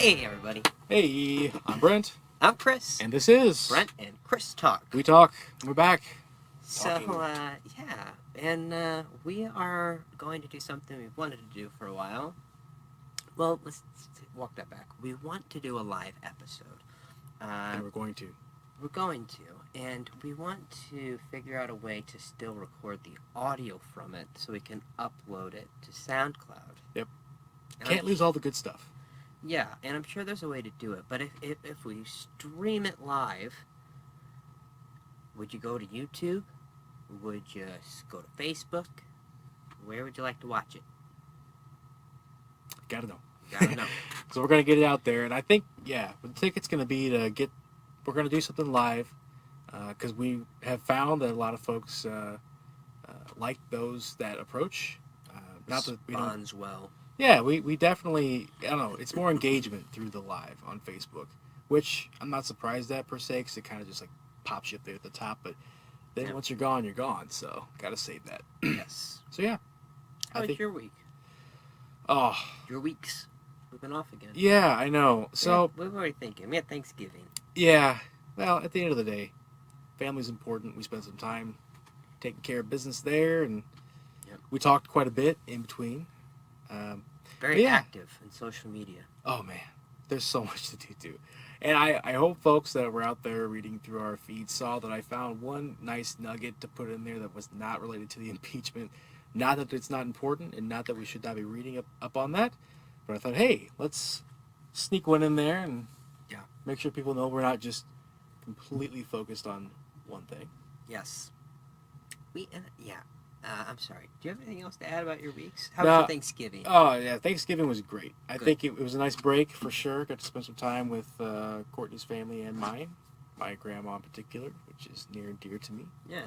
Hey, everybody. Hey, I'm Brent. I'm Chris. And this is Brent and Chris Talk. We Talk. We're back. So, yeah. And we are going to do something we've wanted to do for a while. Well, let's walk that back. We want to do a live episode. And we're going to. We're going to. And we want to figure out a way to still record the audio from it so we can upload it to SoundCloud. Yep. Can't lose all the good stuff. Yeah, and I'm sure there's a way to do it. But if we stream it live, would you go to YouTube? Would you go to Facebook? Where would you like to watch it? Gotta know. Gotta know. So we're going to get it out there. And I think, the ticket's going to be we're going to do something live. Because we have found that a lot of folks like that approach. Not that we don't. Responds well. Yeah, we definitely, I don't know, it's more engagement through the live on Facebook, which I'm not surprised at per se, because it kind of just like pops you up there at the top, but then once you're gone, so gotta save that. Yes. So yeah. How was your week? Oh. Your weeks. We've been off again. Yeah, I know. So. What were we thinking? We had Thanksgiving. Yeah. Well, at the end of the day, family's important. We spent some time taking care of business there, and we talked quite a bit in between. Very active in social media. Oh, man. There's so much to do, too. And I hope folks that were out there reading through our feed saw that I found one nice nugget to put in there that was not related to the impeachment. Not that it's not important, and not that we should not be reading up on that. But I thought, hey, let's sneak one in there and make sure people know we're not just completely focused on one thing. Yes. I'm sorry. Do you have anything else to add about your weeks? How was your Thanksgiving? Oh, yeah. Thanksgiving was great. I think it was a nice break for sure. Got to spend some time with Courtney's family and mine. My grandma in particular, which is near and dear to me. Yeah.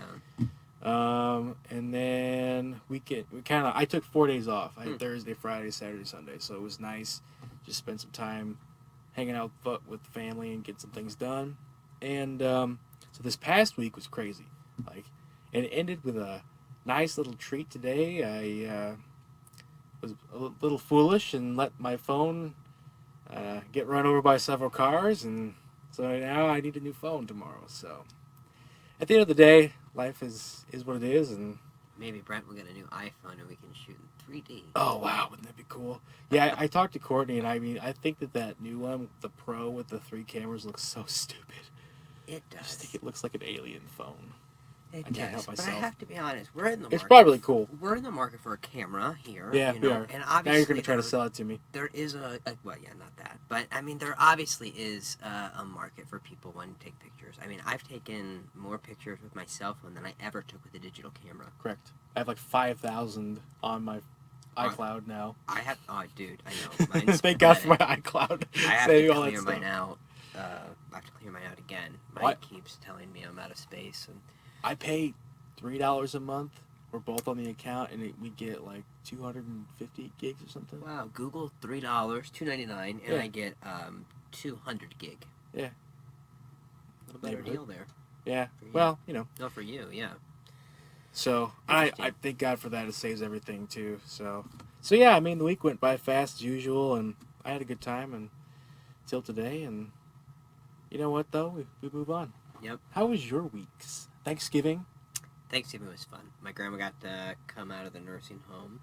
And then I took 4 days off. I had Thursday, Friday, Saturday, Sunday. So it was nice. Just spend some time hanging out with the family and get some things done. And so this past week was crazy. And it ended with a nice little treat today. I was a little foolish and let my phone get run over by several cars, and so now I need a new phone tomorrow. So at the end of the day, life is what it is, and maybe Brent will get a new iPhone and we can shoot in 3D. Oh wow, wouldn't that be cool? Yeah, I talked to Courtney, and I think that new one, the Pro with the 3 cameras, looks so stupid. It does. I just think it looks like an alien phone. It does, but I have to be honest. We're in the market. It's probably cool. We're in the market for a camera here. Yeah, we are. And obviously, now you're going to try to sell it to me. There is not that. But, I mean, there obviously is a market for people wanting to take pictures. I mean, I've taken more pictures with my cell phone than I ever took with a digital camera. Correct. I have 5,000 on my iCloud now. Dude, I know. Mine's Thank God for my iCloud. I have to clear mine out. I have to clear mine out again. Mine keeps telling me I'm out of space. And I pay $3 a month. We're both on the account, and we get 250 gigs or something. Wow, Google $3, $2.99, and I get 200 gig. Yeah. A better deal there. Yeah. Well, No, for you, yeah. So I thank God for that. It saves everything too. So yeah. I mean, the week went by fast as usual, and I had a good time until today. And you know what though, we move on. Yep. How was your weeks? Thanksgiving was fun. My grandma got to come out of the nursing home,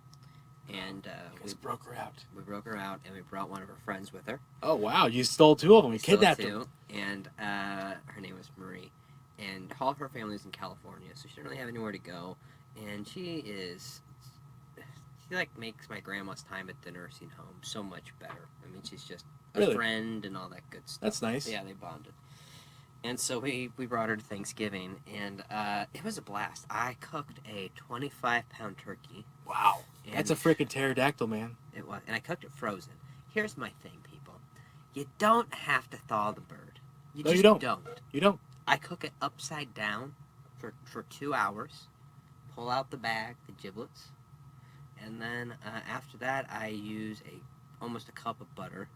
and we broke her out. We broke her out, and we brought one of her friends with her. Oh wow! You stole 2 of them. You kidnapped them. And her name was Marie. And all of her family's in California, so she didn't really have anywhere to go. And she makes my grandma's time at the nursing home so much better. I mean, she's just a friend and all that good stuff. That's nice. Yeah, they bonded. And so we brought her to Thanksgiving, and it was a blast. I cooked a 25-pound turkey. Wow. That's a freaking pterodactyl, man. It was. And I cooked it frozen. Here's my thing, people. You don't have to thaw the bird. You don't. You don't. I cook it upside down for 2 hours, pull out the bag, the giblets, and then after that I use almost a cup of butter,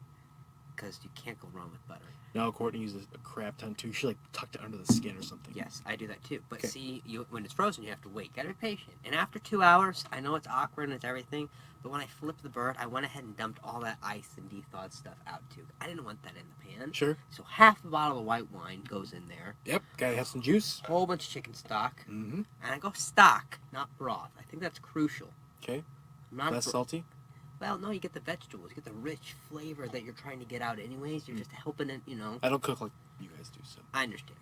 because you can't go wrong with butter. No, Courtney uses a crap ton too. She like tucked it under the skin or something. Yes, I do that too. But Okay. see, when it's frozen, you have to wait. Gotta be patient. And after 2 hours, I know it's awkward and it's everything, but when I flipped the bird, I went ahead and dumped all that ice and de-thawed stuff out too. I didn't want that in the pan. Sure. So half a bottle of white wine goes in there. Yep. Gotta have some juice. Whole bunch of chicken stock. Mm-hmm. And I go stock, not broth. I think that's crucial. Okay. Not Less salty. Well, no, you get the vegetables. You get the rich flavor that you're trying to get out anyways. You're just helping it, I don't cook like you guys do, so. I understand.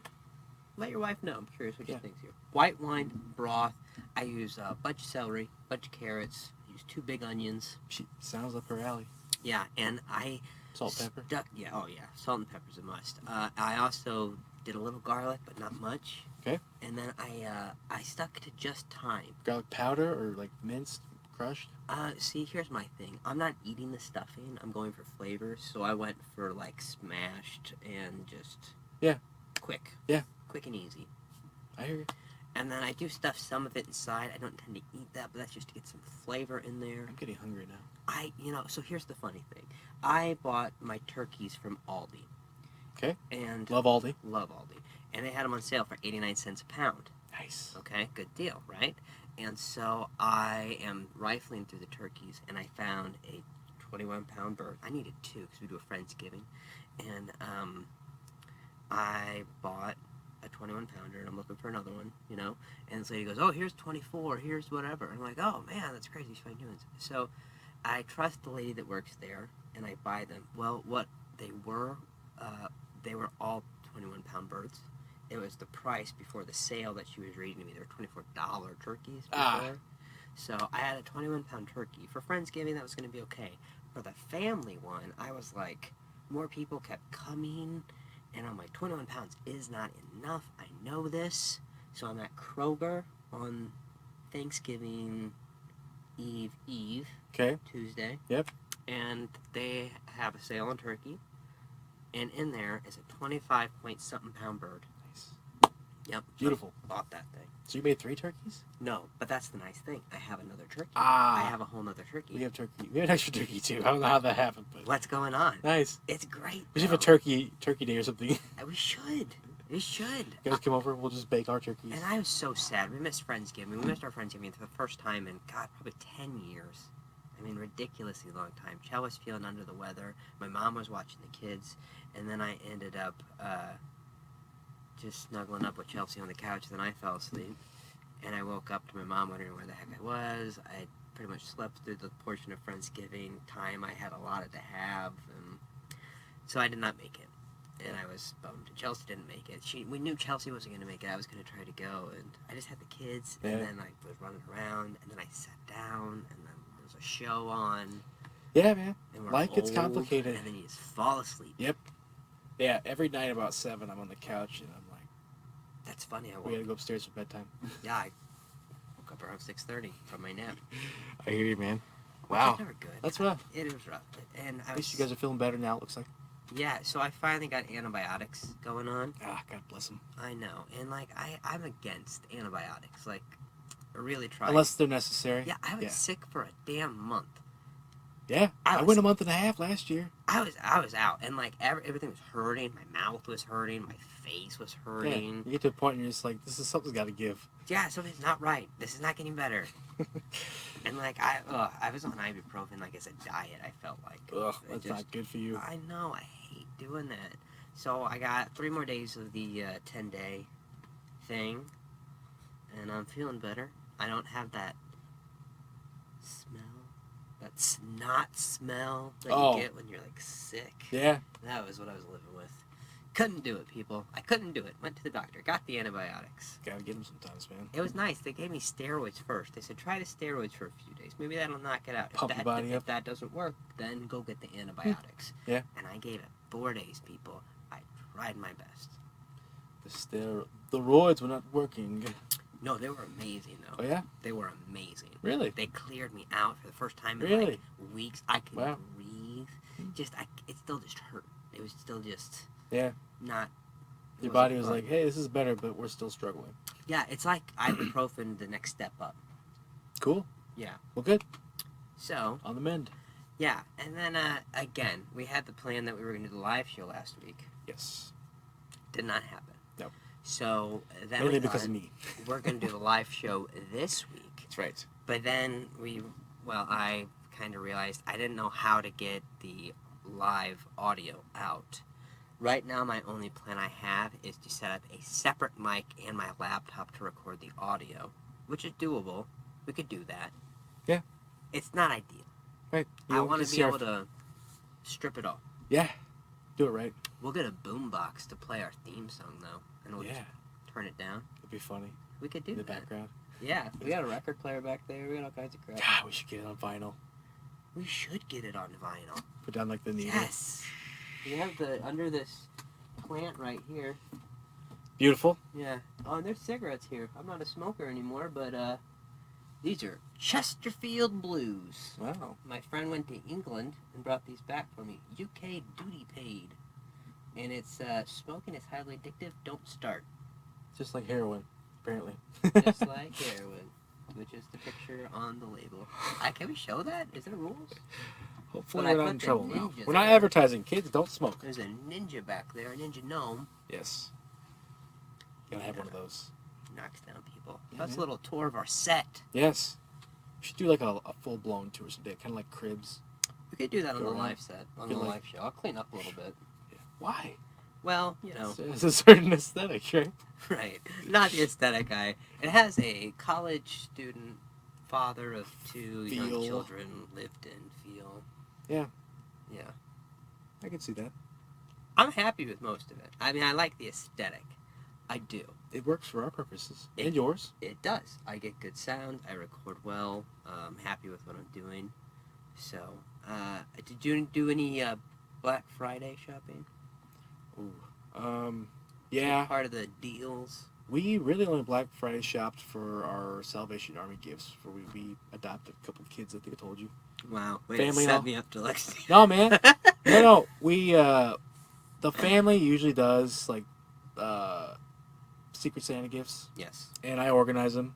Let your wife know. I'm curious what she Yeah. thinks here. White wine, broth. I use a bunch of celery, bunch of carrots. I use 2 big onions. She sounds up her alley. Yeah, and I... Salt, pepper. Yeah, oh yeah. Salt and pepper's a must. I also did a little garlic, but not much. Okay. And then I stuck to just thyme. Garlic powder or like minced, crushed. See, here's my thing. I'm not eating the stuffing. I'm going for flavors. So I went for like smashed and just quick. Yeah. Quick and easy. I hear you. And then I do stuff some of it inside. I don't tend to eat that, but that's just to get some flavor in there. I'm getting hungry now. So here's the funny thing. I bought my turkeys from Aldi. Okay. And Love Aldi. love Aldi. And they had them on sale for 89 cents a pound. Nice. Okay, good deal, right? And so I am rifling through the turkeys, and I found a 21-pound bird. I needed 2 because we do a Friendsgiving. And I bought a 21-pounder, and I'm looking for another one, And this lady goes, oh, here's 24, here's whatever. And I'm like, oh, man, that's crazy. She's fine doing this. So I trust the lady that works there, and I buy them. Well, what they were all 21-pound birds. It was the price before the sale that she was reading to me. They were $24 turkeys before. So I had a 21-pound turkey. For Friendsgiving, that was going to be okay. For the family one, I was like, more people kept coming, and I'm like, 21 pounds is not enough. I know this. So I'm at Kroger on Thanksgiving Eve, Okay. Tuesday. Yep. And they have a sale on turkey. And in there is a 25-point-something-pound bird. Nice. Yep. Beautiful. Bought that thing. So you made 3 turkeys? No, but that's the nice thing. I have another turkey. Ah. I have a whole nother turkey. We have turkey. We have an extra turkey too. I don't know how that happened, but What's going on? nice. It's great. We should have a turkey day or something. We should. We should. You guys come over. We'll just bake our turkeys. And I was so sad. We missed Friendsgiving. We missed our Friendsgiving for the first time in, God, probably 10 years. I mean, ridiculously long time. Chell was feeling under the weather. My mom was watching the kids. And then I ended up just snuggling up with Chelsea on the couch. Then I fell asleep. And I woke up to my mom wondering where the heck I was. I pretty much slept through the portion of Friendsgiving time I had allotted to have. And so I did not make it. And I was bummed. Chelsea didn't make it. We knew Chelsea wasn't going to make it. I was going to try to go. And I just had the kids. And then I was running around. And then I sat down. And then there was a show on. Yeah, man. And Life gets complicated. And then you just fall asleep. Yep. Yeah, every night about 7, I'm on the couch and I'm like, that's funny. we gotta go upstairs for bedtime. Yeah, I woke up around 6:30 from my nap. I hear you, man. Which Wow. is never good. That's rough. It was rough. And At least you guys are feeling better now, it looks like. Yeah, so I finally got antibiotics going on. Ah, God bless them. I know. And, I'm against antibiotics. I really tried. Unless they're necessary. Yeah, I was sick for a damn month. Yeah, I went a month and a half last year. I was out, and everything was hurting. My mouth was hurting. My face was hurting. Yeah, you get to a point and you're just like, something's got to give. Yeah, something's not right. This is not getting better. And I was on ibuprofen as a diet. I felt like. Ugh, that's not good for you. I know. I hate doing that. So I got 3 more days of the 10-day thing, and I'm feeling better. I don't have that smell. That snot smell that you get when you're sick. Yeah. That was what I was living with. Couldn't do it, people. I couldn't do it. Went to the doctor. Got the antibiotics. Gotta get them sometimes, man. It was nice. They gave me steroids first. They said, try the steroids for a few days. Maybe that'll knock it out. Pump your body up. If that doesn't work, then go get the antibiotics. Yeah. And I gave it 4 days, people. I tried my best. The roids were not working. No, they were amazing, though. Oh, yeah? They were amazing. Really? They cleared me out for the first time in weeks. I could breathe. It still just hurt. It was still just not. Your body was like, hey, this is better, but we're still struggling. Yeah, it's like ibuprofen the next step up. Cool. Yeah. Well, good. So. On the mend. Yeah, and then again, we had the plan that we were going to do the live show last week. Yes. Did not happen. No. So then Mainly we because thought, of me. we're going to do the live show this week. That's right. But then I kind of realized I didn't know how to get the live audio out. Right now, my only plan I have is to set up a separate mic and my laptop to record the audio, which is doable. We could do that. Yeah. It's not ideal. Right. I want to be able to strip it off. Yeah. Do it right. We'll get a boombox to play our theme song, though, and we'll just turn it down. It'd be funny. We could do in the that. background. Yeah, we got a record player back there. We got all kinds of crap. God, we should get it on vinyl. We should get it on vinyl. Put down like the needle. Yes. We have under this plant right here. Beautiful. Yeah. Oh, and there's cigarettes here. I'm not a smoker anymore, but these are Chesterfield Blues. Wow. My friend went to England and brought these back for me. UK duty paid. And it's smoking is highly addictive. Don't start. Just like heroin, apparently. Just like heroin, which is the picture on the label. Can we show that? Is there rules? Hopefully But we're I not in put the trouble now. ninja We're not there. advertising. Kids, don't smoke. There's a ninja back there, a ninja gnome. Yes. Gotta have one of those. Knocks down people. Yeah, That's man. a little tour of our set. Yes. We should do like a full-blown tour someday, kind of like Cribs. We could do that on Go the around. live set, on Feel the like- live show. I'll clean up a little bit. Yeah. Why? Well, you know, It's a certain aesthetic, right? right. Not the aesthetic guy. It has a college student, father of two young Feel. children, lived in feel. Yeah. Yeah. I can see that. I'm happy with most of it. I mean, I like the aesthetic. I do. It works for our purposes. It- And yours. It does. I get good sound. I record well. I'm happy with what I'm doing. So, did you do any Black Friday shopping? Ooh. Yeah. Part of the deals. We really only Black Friday shopped for our Salvation Army gifts. For we adopted a couple of kids. I think I told you. Wow. Way Family to set and all. me up to Lexi. No, man. No. We the family usually does like Secret Santa gifts, Yes. and I organize them.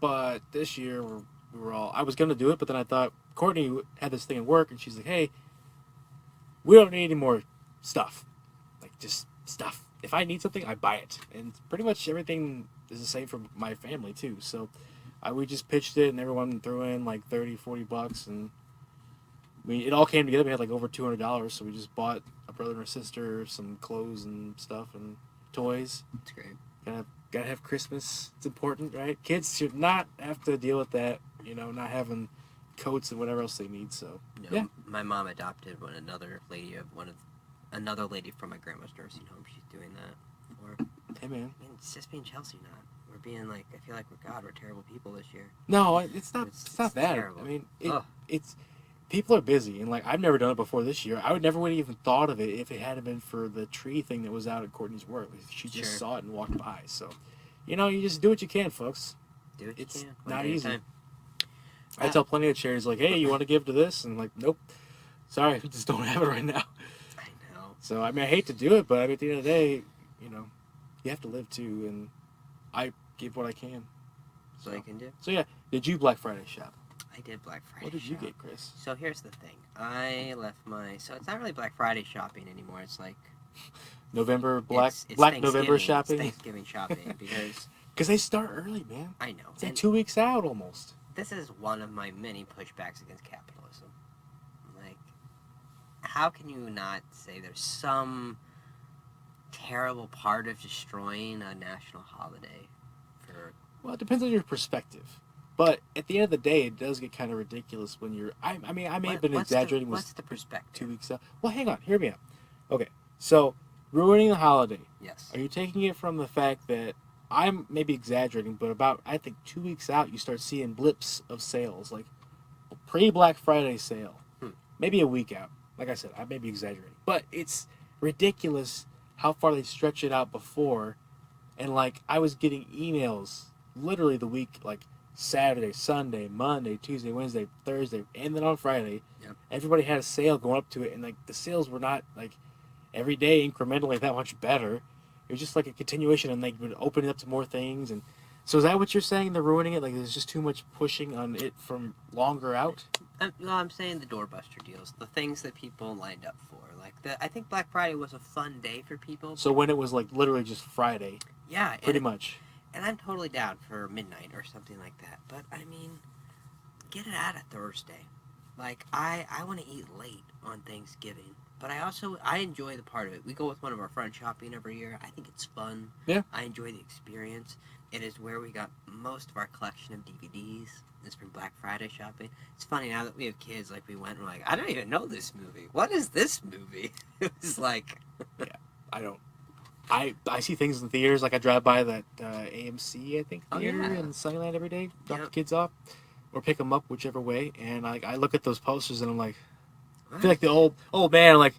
But this year we were all. I was gonna do it, but then I thought Courtney had this thing at work, and she's like, "Hey, we don't need any more stuff. Like just stuff. If I need something, I buy it." And pretty much everything is the same for my family too. So we just pitched it, and everyone threw in like $30-$40, and it all came together. We had like over $200, so we just bought a brother and a sister some clothes and stuff and toys. That's great. Gotta have Christmas. It's important, right? Kids should not have to deal with that. You know, not having coats and whatever else they need. So No, yeah. My mom adopted another lady from my grandma's nursing home. She's doing that for. Hey man. I mean, it's just being Chelsea not. We're being like, I feel like we're terrible people this year. No, it's not. It's- It's not it's that. terrible. I mean, Ugh. it's people are busy, and like I've never done it before this year. I would never would have even thought of it if it hadn't been for the tree thing that was out at Courtney's work. She just Sure. saw it and walked by. So, you know, you just do what you can, folks. Do what you It's can. not One day at a easy. time. I tell plenty of charities like, "Hey, you want to give to this?" And like, "Nope, sorry, we just don't have it right now." I know. So I mean, I hate to do it, but I mean, at the end of the day, you know, you have to live too, and I give what I can. So you can do. So yeah, did you Black Friday shop? I did Black Friday. What did you shop. get, Chris? So here's the thing. I left so it's not really Black Friday shopping anymore. It's like November it's Black Thanksgiving. November shopping. It's Thanksgiving shopping because Because they start early, man. I know. It's like And 2 weeks out almost. this is one of my many pushbacks against capitalism. Like, how can you not say there's some terrible part of destroying a national holiday for Well, it depends on your perspective. But at the end of the day, it does get kind of ridiculous when you're. I mean, I may have been exaggerating. What's the 2 perspective? weeks out. Well, hang on. Hear me out. Okay, so ruining the holiday. Yes. Are you taking it from the fact that I'm maybe exaggerating, but about I think 2 weeks out, you start seeing blips of sales, like pre-Black Friday sale, maybe a week out. Like I said, I may be exaggerating, but it's ridiculous how far they stretch it out before. And like I was getting emails literally the week, like Saturday, Sunday, Monday, Tuesday, Wednesday, Thursday, and then on Friday, Yep. everybody had a sale going up to it, and like the sales were not like every day incrementally that much better. It was just like a continuation, and they would open it up to more things, and So is that what you're saying? They're ruining it? Like there's just too much pushing on it from longer out? I'm saying the doorbuster deals, the things that people lined up for. I think Black Friday was a fun day for people. So when it was like literally just Friday, Yeah, pretty much. And I'm totally down for midnight or something like that. But I mean, get it out of Thursday. Like I want to eat late on Thanksgiving, but I enjoy the part of it. We go with one of our friends shopping every year. I think it's fun. Yeah. I enjoy the experience. It is where we got most of our collection of DVDs. It's from Black Friday shopping. It's funny now that we have kids. Like we went and we're like, I don't even know this movie. What is this movie? It was like, yeah, I don't. I see things in theaters, like I drive by that AMC, I think, theater in Sunnyland every day, drop the kids off, or pick them up, whichever way, and I look at those posters and I'm like, I feel like the old man, I'm like,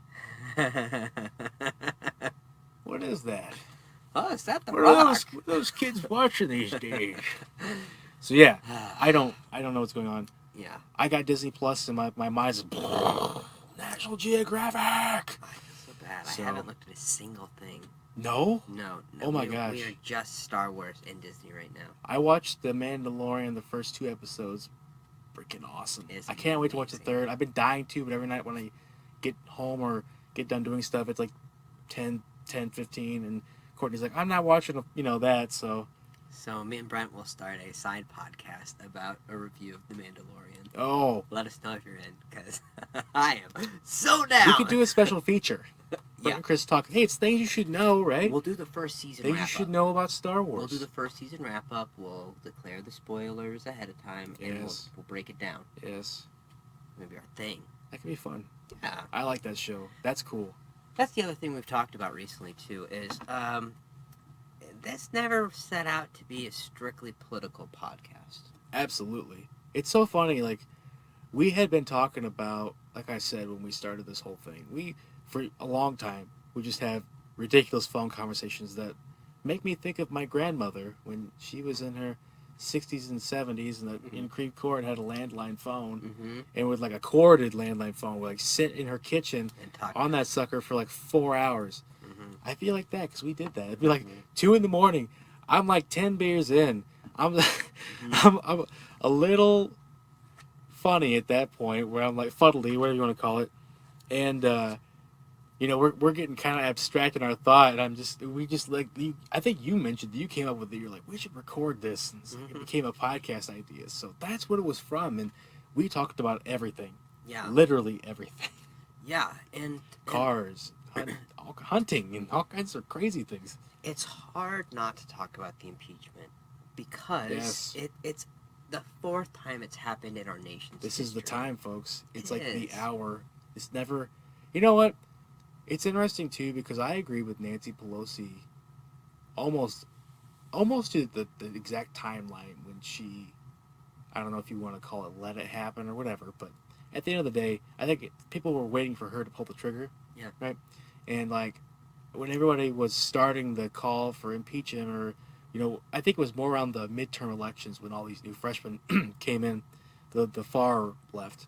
what is that? Oh, is that the what Rock? What are those kids watching these days? So yeah, I don't know what's going on. Yeah. I got Disney Plus and my mind's National Geographic. I feel so bad. I haven't looked at a single thing. No? No. Oh my gosh. We are just Star Wars and Disney right now. I watched The Mandalorian, the first 2 episodes. Freaking awesome. I can't wait to watch the third. I've been dying to, but every night when I get home or get done doing stuff, it's like 10, 15, and Courtney's like, I'm not watching, that, so... So me and Brent will start a side podcast about a review of The Mandalorian. Oh. Let us know if you're in, because I am so down. We could do a special feature. Yeah. And Chris talk. Hey, it's things you should know, right? We'll do the first season things wrap-up. You should know about Star Wars. We'll do the first season wrap-up. We'll declare the spoilers ahead of time, and we'll break it down. Yes. Maybe our thing. That could be fun. Yeah. I like that show. That's cool. That's the other thing we've talked about recently, too, is this never set out to be a strictly political podcast. Absolutely. It's so funny, like, we had been talking about, like I said, when we started this whole thing, for a long time, we just have ridiculous phone conversations that make me think of my grandmother when she was in her 60s and 70s and in Creve Court had a landline phone, and with like a corded landline phone, would like sit in her kitchen and on that sucker for like 4 hours. I feel like that because we did that. It'd be like 2 a.m. I'm like 10 beers in. I'm a little funny at that point where I'm like fuddly, whatever you want to call it, and we're getting kind of abstract in our thought, and we just like I think you mentioned that you came up with it. You're like, we should record this, and so it became a podcast idea. So that's what it was from, and we talked about everything. Yeah, literally everything. Yeah, and cars, hunting, and all kinds of crazy things. It's hard not to talk about the impeachment because it's the 4th time it's happened in our nation's This history. is the time, folks. It's like the hour. It's never... You know what? It's interesting, too, because I agree with Nancy Pelosi almost to the exact timeline when she... I don't know if you want to call it let it happen or whatever, but at the end of the day, I think people were waiting for her to pull the trigger. Yeah. Right? And, like, when everybody was starting the call for impeachment or... I think it was more around the midterm elections when all these new freshmen came in, the far left,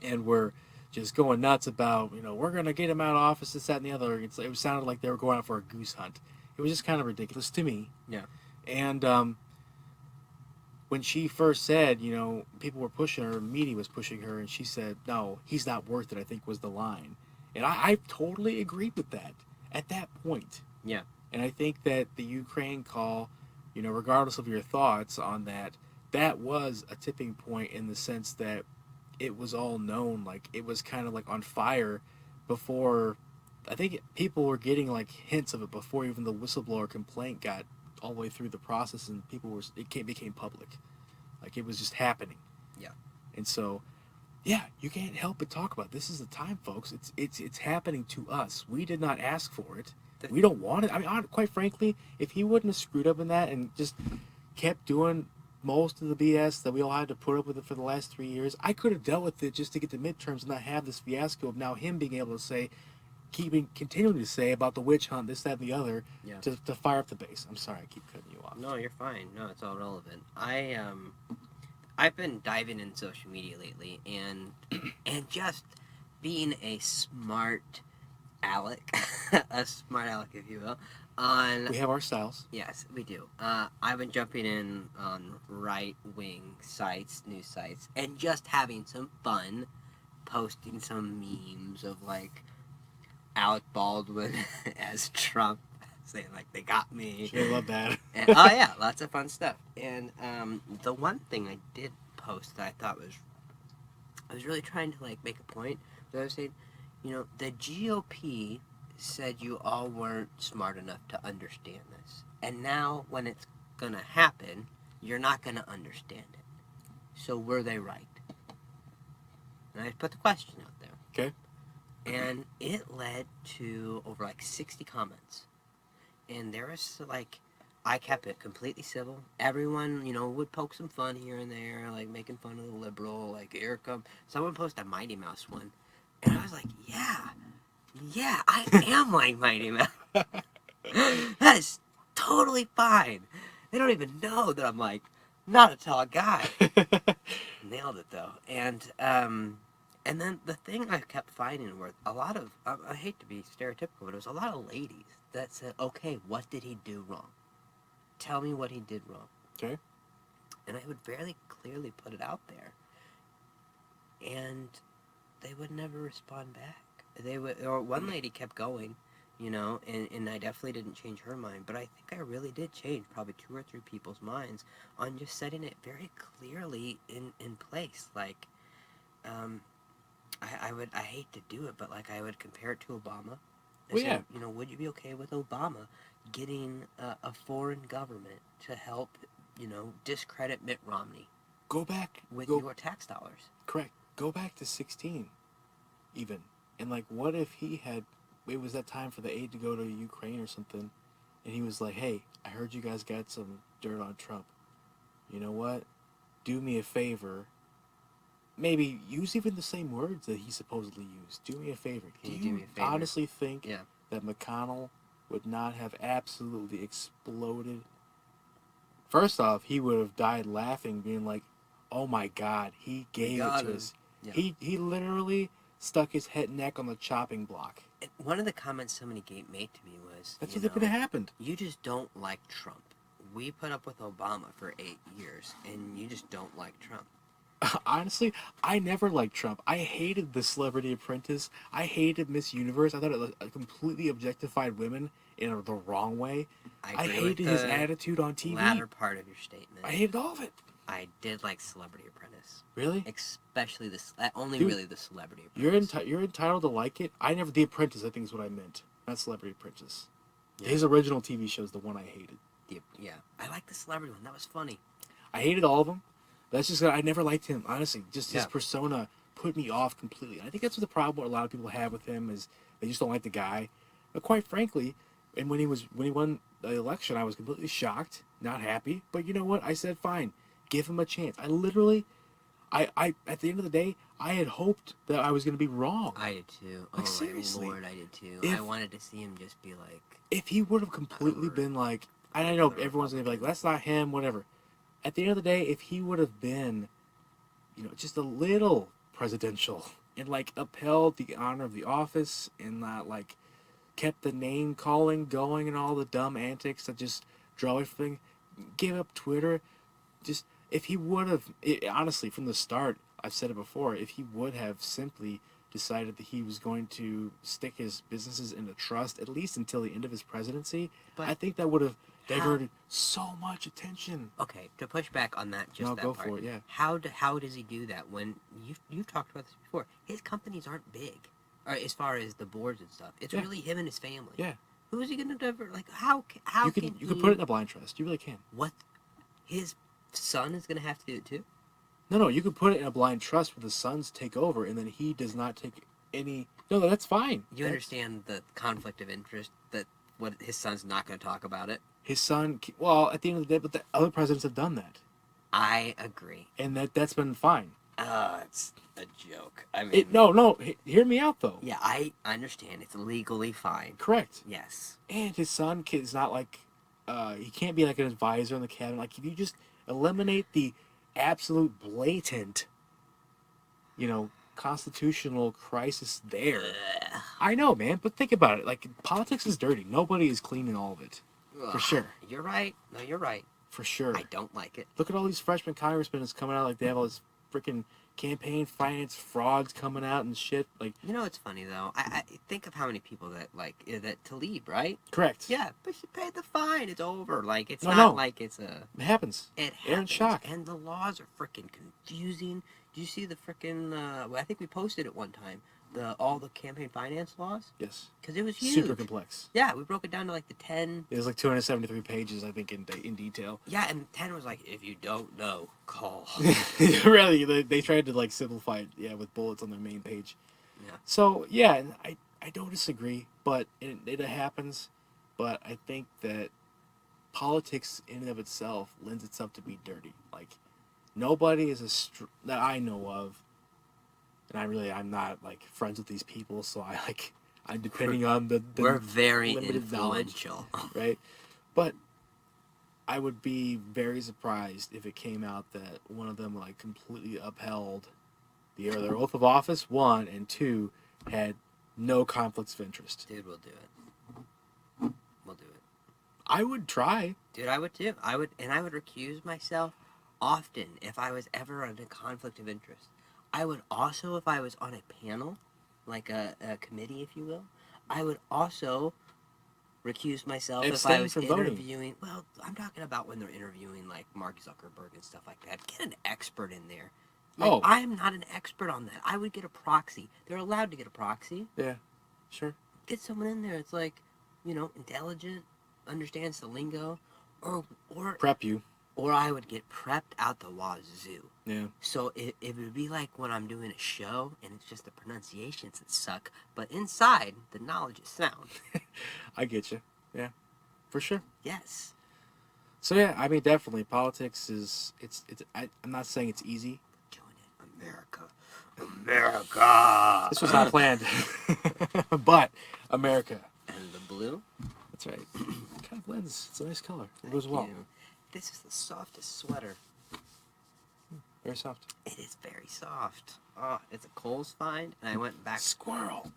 and were just going nuts about, we're going to get him out of office, this, that, and the other. It sounded like they were going out for a goose hunt. It was just kind of ridiculous to me. Yeah. And when she first said, people were pushing her, media was pushing her, and she said, no, he's not worth it, I think was the line. And I totally agreed with that at that point. Yeah. And I think that the Ukraine call, regardless of your thoughts on that, that was a tipping point in the sense that it was all known. Like, it was kind of like on fire before, I think people were getting like hints of it before even the whistleblower complaint got all the way through the process and it became public. Like, it was just happening. Yeah. And so, yeah, you can't help but talk about it. This is the time, folks. It's happening to us. We did not ask for it. We don't want it. I mean, quite frankly, if he wouldn't have screwed up in that and just kept doing most of the BS that we all had to put up with it for the last 3 years, I could have dealt with it just to get the midterms and not have this fiasco of now him being able to say, continuing to say about the witch hunt, this, that, and the other, to fire up the base. I'm sorry, I keep cutting you off. No, you're fine. No, it's all relevant. I've been diving in social media lately and just being a smart aleck, a smart aleck, if you will, We have our styles. Yes, we do. I've been jumping in on right-wing sites, news sites, and just having some fun, posting some memes of like Alec Baldwin as Trump, saying like they got me. Sure, love that. And, oh yeah, lots of fun stuff. And the one thing I did post that I thought I was really trying to like make a point. But I was saying, the GOP said you all weren't smart enough to understand this. And now, when it's going to happen, you're not going to understand it. So, were they right? And I put the question out there. Okay. And it led to over like 60 comments. And there was like, I kept it completely civil. Everyone, would poke some fun here and there, like making fun of the liberal, like, here come. Someone posted a Mighty Mouse one. And I was like, yeah, I am like Mighty Mouse. That is totally fine. They don't even know that I'm like not a tall guy. Nailed it though. And then the thing I kept finding were a lot of I hate to be stereotypical, but it was a lot of ladies that said, "Okay, what did he do wrong? Tell me what he did wrong." Okay. And I would fairly clearly put it out there, and they would never respond back. Or one lady kept going, and I definitely didn't change her mind, but I think I really did change probably 2 or 3 people's minds on just setting it very clearly in place. Like, I hate to do it, but like I would compare it to Obama. Well, yeah. Would you be okay with Obama getting a foreign government to help, discredit Mitt Romney? Go back. With your tax dollars. Correct. Go back to 16, even. And, like, what if it was that time for the aid to go to Ukraine or something, and he was like, hey, I heard you guys got some dirt on Trump. You know what? Do me a favor. Maybe use even the same words that he supposedly used. Do me a favor. Can you do me a favor? Honestly think that McConnell would not have absolutely exploded? First off, he would have died laughing, being like, oh my God, he gave it to us. Yeah. He literally stuck his neck on the chopping block. And one of the comments somebody made to me was, that's what could have happened. You just don't like Trump. We put up with Obama for 8 years, and you just don't like Trump. Honestly, I never liked Trump. I hated The Celebrity Apprentice. I hated Miss Universe. I thought it completely objectified women in the wrong way. I hated his attitude on TV. Latter part of your statement. I hated all of it. I did like Celebrity Apprentice. Really? Especially really the Celebrity Apprentice. You're entitled to like it. I never. The Apprentice, I think, is what I meant. Not Celebrity Apprentice. Yeah. His original TV show is the one I hated. I like the Celebrity one. That was funny. I hated all of them. That's just I never liked him. Honestly, just his persona put me off completely. And I think that's what the problem a lot of people have with him is they just don't like the guy. But quite frankly, and when he won the election, I was completely shocked, not happy. But you know what? I said, fine, give him a chance. I literally, I at the end of the day, I had hoped that I was going to be wrong. I did too. Like, seriously. My Lord, I did too. I wanted to see him just be like. If he would have completely been like, I know everyone's going to be like, that's not him, whatever. At the end of the day, if he would have been, just a little presidential and, like, upheld the honor of the office and not, like, kept the name calling going and all the dumb antics that just draw everything, give up Twitter, just, if he would have, honestly, from the start, I've said it before, if he would have simply decided that he was going to stick his businesses into trust, at least until the end of his presidency, I think that would have diverted so much attention. Okay, to push back on that, that go part. For it, yeah. How does he do that when you've talked about this before? His companies aren't big, or as far as the boards and stuff. It's really him and his family. Yeah. Who is he going to divert? Like how you can put it in a blind trust. You really can. What? His son is going to have to do it too? No. You can put it in a blind trust where the sons take over, and then he does not take any. No, that's fine. You understand the conflict of interest that what his son's not going to talk about it. His son, well, at the end of the day, but the other presidents have done that. I agree. And that's been fine. It's a joke. I mean... No, hear me out, though. Yeah, I understand. It's legally fine. Correct. Yes. And his son is not like... he can't be like an advisor in the cabinet. Like, if you just eliminate the absolute blatant, constitutional crisis there. Ugh. I know, man, but think about it. Like, politics is dirty. Nobody is clean in all of it. For Ugh. sure. You're right. No, you're right. For sure. I don't like it. Look at all these freshman congressmen that's coming out. Like, they have all this freaking campaign finance frauds coming out and shit. Like, You know, it's funny though. I think of how many people that that to leave, right? correct. Yeah, but you pay the fine. It's over. Like it's No, not no. like it's a. It happens. It Aaron happens, Schock. and the laws are freaking confusing. Do you see the freaking? I think we posted it one time. All the campaign finance laws, Yes. because it was huge. Super complex. Yeah, we broke it down to like the 10. It was like 273 pages, I think, in detail. Yeah, and 10 was like, if you don't know, call. Really, they tried to like simplify it, yeah, with bullets on their main page. Yeah. So yeah, and I don't disagree, but it happens. But I think that politics in and of itself lends itself to be dirty. Like nobody is that I know of, and I'm not like friends with these people, so I'm depending on the We're very limited knowledge, influential. right? But I would be very surprised if it came out that one of them like completely upheld their oath of office, one, and two, had no conflicts of interest. Dude, we'll do it. We'll do it. I would try. Dude, I would too. I would recuse myself often if I was ever in a conflict of interest. I would also, if I was on a panel, like a committee, if you will, I would also recuse myself if I Abstain was from voting. interviewing. Well, I'm talking about when they're interviewing like Mark Zuckerberg and stuff like that. Get an expert in there. Like, Oh. I am not an expert on that. I would get a proxy. They're allowed to get a proxy. Yeah, sure. Get someone in there. It's like, intelligent, understands the lingo, or Prep you. or I would get prepped out the wazoo. Yeah. So it would be like when I'm doing a show and it's just the pronunciations that suck, but inside the knowledge is sound. I get you. Yeah, for sure. Yes. So yeah, I mean, definitely, politics is I'm not saying it's easy. We're doing it. America. This was not planned, but America. And the blue. That's right. It kind of blends. It's a nice color. It goes well. Thank you. This is the softest sweater. Very soft. It is very soft. Oh, it's a Kohl's find, and I went back. Squirrel.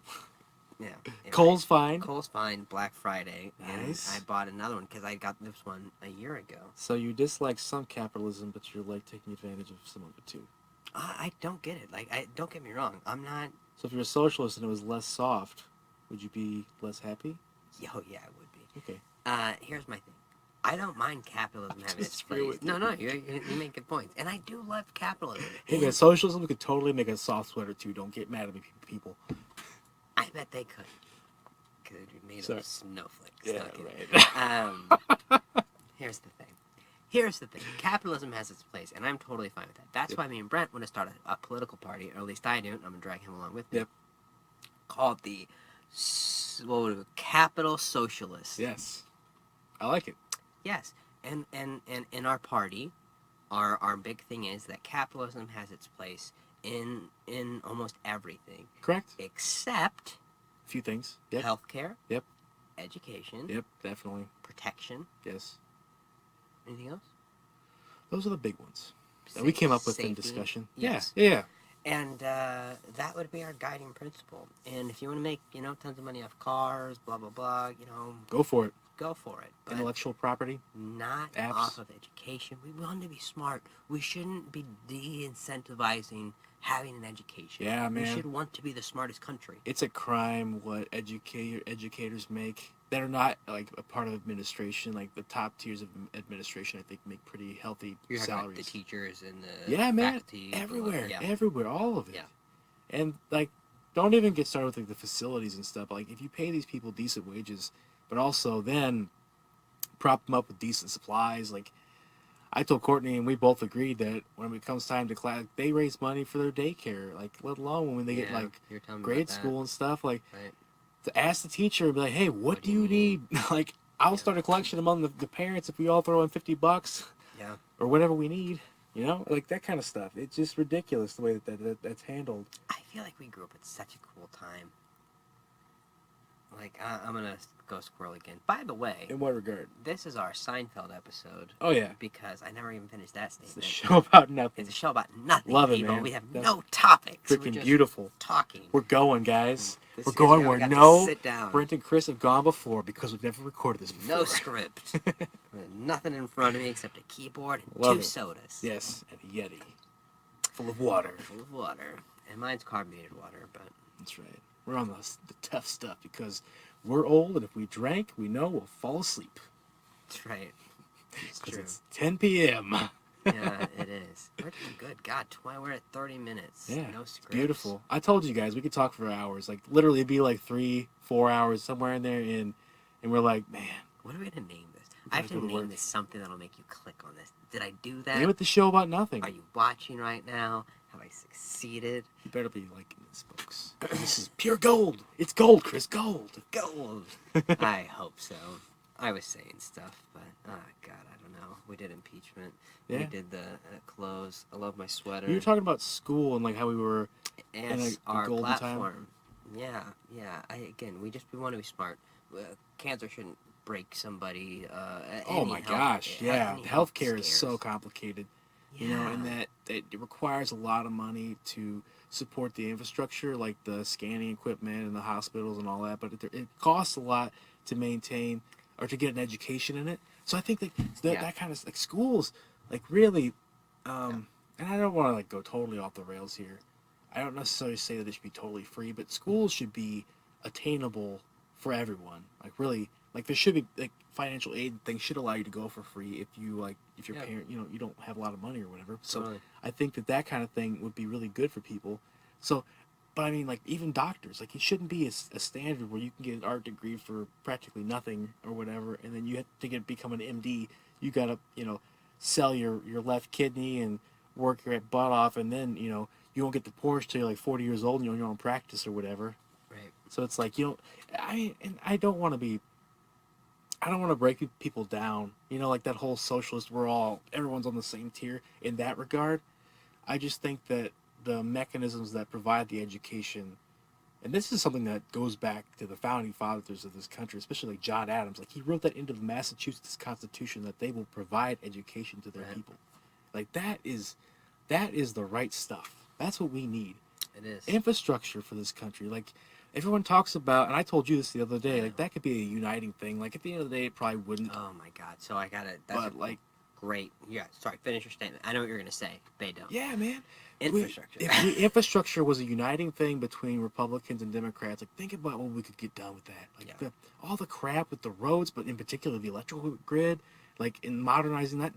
Yeah. Kohl's find. Kohl's find Black Friday, Nice. and I bought another one because I got this one a year ago. So you dislike some capitalism, but you like taking advantage of some of it too. I don't get it. Like, don't get me wrong. I'm not. So if you're a socialist and it was less soft, would you be less happy? Oh yeah, it would be. Okay. Here's my thing. I don't mind capitalism having its Just screw place. with No, you make good points, and I do love capitalism. Hey man, socialism could totally make a soft sweater too. Don't get mad at me, people. I bet they could. Because it'd be made Sorry. of snowflakes. Yeah, No, I'm kidding. right. Here's the thing. Capitalism has its place, and I'm totally fine with that. That's why me and Brent want to start a political party, or at least I do, and I'm going to drag him along with me. Yep. Called the Capital Socialists. Yes. I like it. Yes. And in our party, our big thing is that capitalism has its place in almost everything. Correct. Except A few things. Yep. healthcare. Yep. Education. Yep. Definitely. Protection. Yes. Anything else? Those are the big ones that we came up with in Safety. discussion. Yes. Yeah. And that would be our guiding principle. And if you want to make, tons of money off cars, blah, blah, blah, Go for it. go for it. But Intellectual property. not Apps. off of education. We want to be smart. We shouldn't be de-incentivizing having an education. Yeah, We man. should want to be the smartest country. It's a crime what educators make that are not like a part of administration. Like the top tiers of administration, I think, make pretty healthy You're talking about salaries. the teachers and the Yeah, man. faculty. blah, blah, Everywhere, yeah. everywhere, all of it. Yeah. And like, don't even get started with like the facilities and stuff. Like, if you pay these people decent wages, but also then prop them up with decent supplies. Like, I told Courtney, and we both agreed that when it comes time to class, they raise money for their daycare. Like, let alone when they get Yeah, like you're telling me grade about that. school and stuff. Like, Right. to ask the teacher and be like, hey, what do you need? Like, I'll start a collection among the parents if we all throw in $50 Yeah. or whatever we need. You know, like that kind of stuff. It's just ridiculous the way that's handled. I feel like we grew up at such a cool time. Like, I'm gonna go squirrel again. By the way, In what regard? this is our Seinfeld episode. Oh yeah, Because I never even finished that it's the statement. show about nothing. It's a show about nothing, Love it, people. man. We have That's no topics. We're Freaking just beautiful. talking. We're going, guys. This We're is- going we where got to no sit down. Brent and Chris have gone before because we've never recorded this before. No script. Nothing in front of me except a keyboard and Love two it. sodas. Yes, and a Yeti full of water. Full of water. And mine's carbonated water, but... That's right. We're on the tough stuff because we're old, and if we drank, we know we'll fall asleep. That's right. It's Because true. it's 10 p.m. Yeah, it is. We're doing good. God, we're at 30 minutes. Yeah, No it's scripts. beautiful. I told you guys we could talk for hours. Like literally, it'd be like 3-4 hours somewhere in there, and we're like, man, What are we going to name this? We I have gotta to go to name work. this something that'll make you click on this. Did I do that? name it the show about nothing. Are you watching right now? Have I succeeded? You better be liking this, folks. This is pure gold. It's gold, Chris. Gold. Gold. I hope so. I was saying stuff, but God, I don't know. We did impeachment. We Yeah. did the clothes. I love my sweater. You were talking about school and like how we were. and a our golden time. platform. Yeah. We want to be smart. Cancer shouldn't break somebody. Oh my gosh, yeah. any health Healthcare is so scares. complicated. Yeah. You know, and that it requires a lot of money to support the infrastructure, like the scanning equipment and the hospitals and all that. But it costs a lot to maintain or to get an education in it. So I think like that kind of like schools, like really, and I don't want to like go totally off the rails here. I don't necessarily say that it should be totally free, but schools should be attainable for everyone. Like really, like there should be like financial aid things should allow you to go for free if your parent, you don't have a lot of money or whatever. So Totally. I think that kind of thing would be really good for people. So, but I mean, like even doctors, like it shouldn't be a standard where you can get an art degree for practically nothing or whatever, and then you have to become an MD. You gotta sell your left kidney and work your butt off, and then you won't get the Porsche till you're like 40 years old and you're in your own practice or whatever. Right. So it's like I don't want to break people down. Like that whole socialist, everyone's on the same tier in that regard. I just think that the mechanisms that provide the education, and this is something that goes back to the founding fathers of this country, especially like John Adams. Like he wrote that into the Massachusetts Constitution that they will provide education to their people. Like that is the right stuff. That's what we need. It is. Infrastructure for this country. Like everyone talks about, and I told you this the other day, like that could be a uniting thing. Like at the end of the day, it probably wouldn't. Oh my God! So I got it. That's great. Yeah. Sorry. Finish your statement. I know what you're gonna say. They don't. Yeah, man. Infrastructure. If infrastructure was a uniting thing between Republicans and Democrats, like think about what we could get done with that. Like all the crap with the roads, but in particular the electrical grid, like in modernizing that.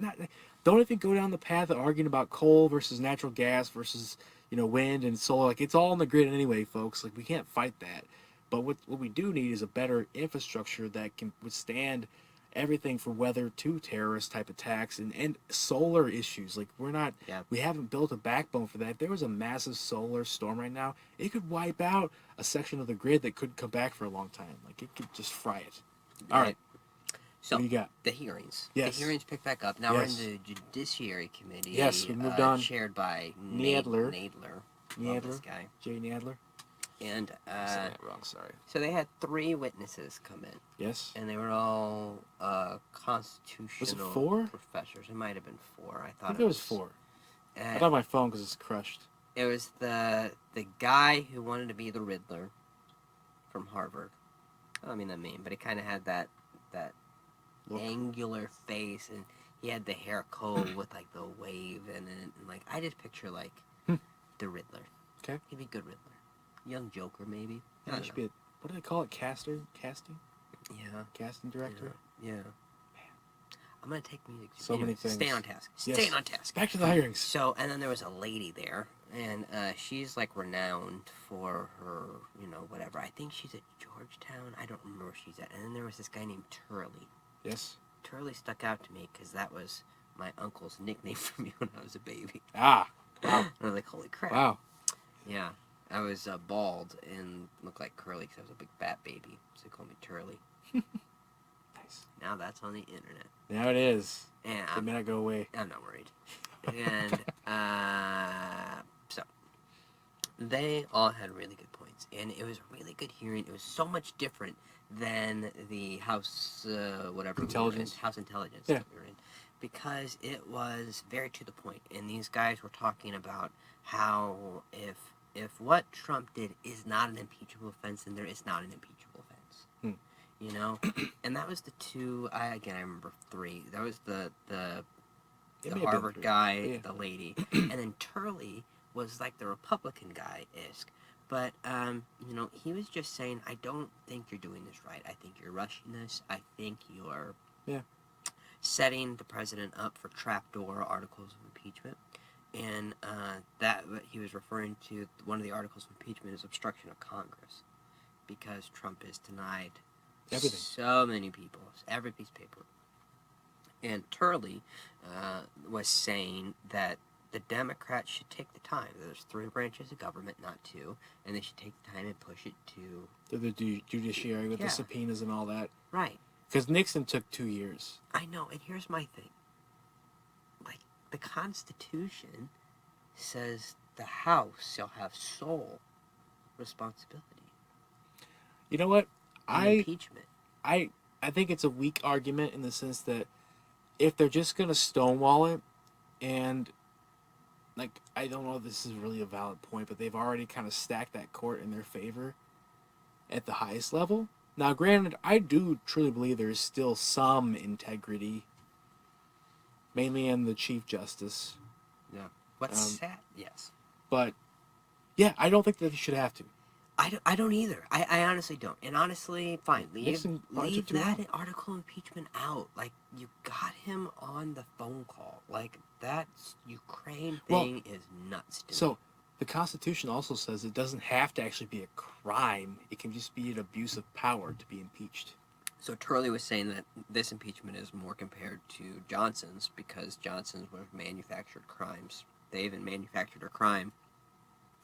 Don't even go down the path of arguing about coal versus natural gas versus wind and solar. Like it's all on the grid anyway, folks. Like we can't fight that. But what we do need is a better infrastructure that can withstand everything from weather to terrorist type attacks and solar issues. Like we haven't built a backbone for that. If there was a massive solar storm right now, it could wipe out a section of the grid that could come back for a long time. Like it could just fry it. All right. So what do you got? The hearings. Yes. The hearings picked back up. Now we're in the Judiciary Committee. Yes, we moved on. Chaired by Nadler. Love this guy. Jay Nadler. And I'm saying that wrong. Sorry. so they had 3 witnesses come in. Yes. And they were all constitutional Was it 4? professors. It might have been 4. I think it was 4. I got my phone because it's crushed. It was the guy who wanted to be the Riddler from Harvard. I don't mean that mean, but he kind of had that Look. angular face, and he had the hair coat with like the wave and like I just picture like the Riddler. Okay. He'd be a good Riddler. Young Joker maybe. Yeah, it should be what do they call it? Casting? Yeah. Casting director? Yeah. I'm gonna take music. So Anyway, many things. Stay on task. Yes. Stay on task. Back to the hearings. So, and then there was a lady there, and she's like renowned for her, whatever. I think she's at Georgetown. I don't remember where she's at. And then there was this guy named Turley. Yes. Turley stuck out to me because that was my uncle's nickname for me when I was a baby. Ah. Wow. And I was like, holy crap. Wow. Yeah. I was bald and looked like Curly because I was a big fat baby. So they called me Turley. Nice. Now that's on the internet. Now it is. And It may not go away. I'm not worried. And so they all had really good points. sides, and it was a really good hearing. It was so much different than the House whatever Intelligence. House Intelligence Yeah. that we were in, because it was very to the point, and these guys were talking about how if what Trump did is not an impeachable offense, then there is not an impeachable offense. You know, and that was the two. I remember three. That was the Harvard guy, the lady, and then Turley was like the Republican guy isk. But you know, he was just saying, I don't think you're doing this right. I think you're rushing this. I think you're setting the president up for trapdoor articles of impeachment. And that what he was referring to, one of the articles of impeachment is obstruction of Congress, because Trump has denied everything. So many people, every piece of paper. And Turley was saying that the Democrats should take the time. There's 3 branches of government, not 2, and they should take the time and push it to the judiciary with the subpoenas and all that. Right. Because Nixon took 2 years. I know, and here's my thing. Like, the Constitution says the House shall have sole responsibility. You know what? Impeachment. I think it's a weak argument in the sense that if they're just going to stonewall it, and like, I don't know if this is really a valid point, but they've already kind of stacked that court in their favor at the highest level. Now, granted, I do truly believe there is still some integrity, mainly in the Chief Justice. Yeah. What's sad? Yes. But, yeah, I don't think that they should have to. I don't either. I honestly don't. And honestly, fine. Leave that article impeachment out. Like, you got him on the phone call. Like, that Ukraine thing is nuts to me. So, the Constitution also says it doesn't have to actually be a crime. It can just be an abuse of power to be impeached. So, Turley was saying that this impeachment is more compared to Johnson's, because Johnson's were manufactured crimes. They even manufactured a crime,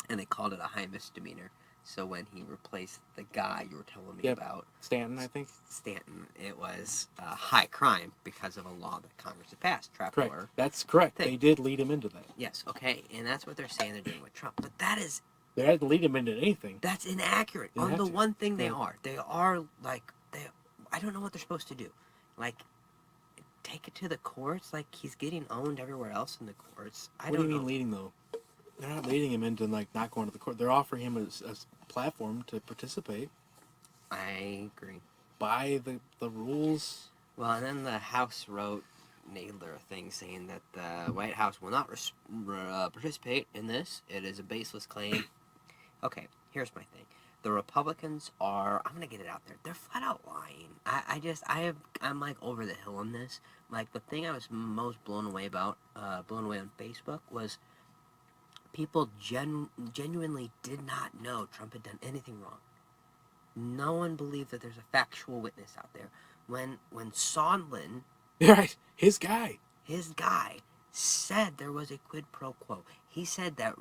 and they called it a high misdemeanor. So when he replaced the guy you were telling me about... Stanton, I think. Stanton. It was a high crime because of a law that Congress had passed. Trapdoor. Correct. That's correct. They did lead him into that. Yes, okay. And that's what they're saying they're doing with Trump. But that is... They hadn't lead him into anything. That's inaccurate. On the one thing they are. They are, like... I don't know what they're supposed to do. Like, take it to the courts? Like, he's getting owned everywhere else in the courts. What do you mean leading, though? They're not leading him into, like, not going to the court. They're offering him a platform to participate. I agree. By the rules. Well, and then the House wrote Nadler a thing saying that the White House will not participate in this. It is a baseless claim. Okay, here's my thing. The Republicans are, I'm going to get it out there, they're flat out lying. I'm like over the hill on this. Like, the thing I was most blown away on Facebook was people genuinely did not know Trump had done anything wrong. No one believed that there's a factual witness out there. When Sondland... Right, his guy said there was a quid pro quo. He said that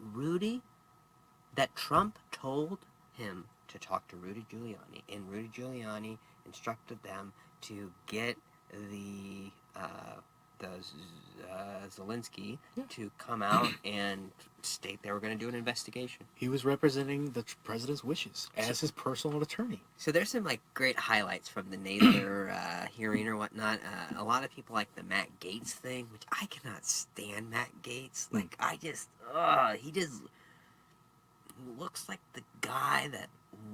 Trump told him to talk to Rudy Giuliani, and Rudy Giuliani instructed them to get the Zelensky to come out and state they were going to do an investigation. He was representing the president's wishes as his personal attorney. So there's some like great highlights from the Nadler hearing or whatnot. A lot of people like the Matt Gaetz thing, which I cannot stand Matt Gaetz. Like, he just looks like the guy that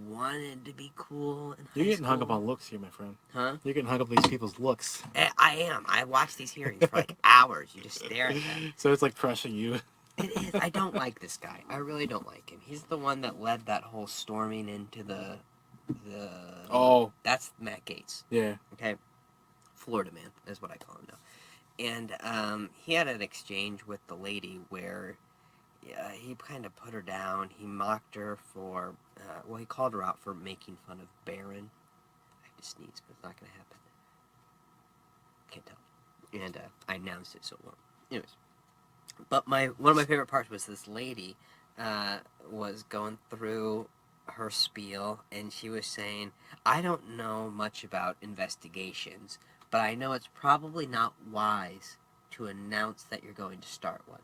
wanted to be cool in high You're getting school. hung up on looks here, my friend. Huh? You're getting hung up on these people's looks. I am. I watch these hearings for like hours. You just stare at them. So it's like crushing you. It is. I don't like this guy. I really don't like him. He's the one that led that whole storming into the... Oh. That's Matt Gaetz. Yeah. Okay? Florida man is what I call him now. And he had an exchange with the lady where he kind of put her down. He mocked her for... he called her out for making fun of Barron. I have to sneeze, but it's not going to happen. Can't tell. And I announced it, so it won't. Anyways. But one of my favorite parts was this lady was going through her spiel, and she was saying, I don't know much about investigations, but I know it's probably not wise to announce that you're going to start one.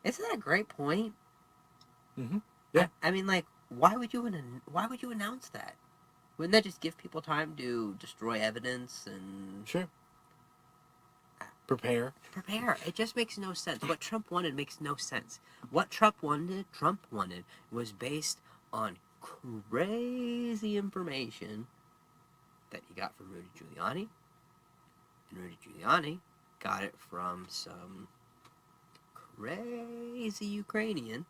Isn't that a great point? Mm-hmm. Yeah. I mean, like, why would you announce that? Wouldn't that just give people time to destroy evidence and Sure. Prepare. prepare? It just makes no sense. What Trump wanted makes no sense. What Trump wanted was based on crazy information that he got from Rudy Giuliani, and Rudy Giuliani got it from some crazy Ukrainian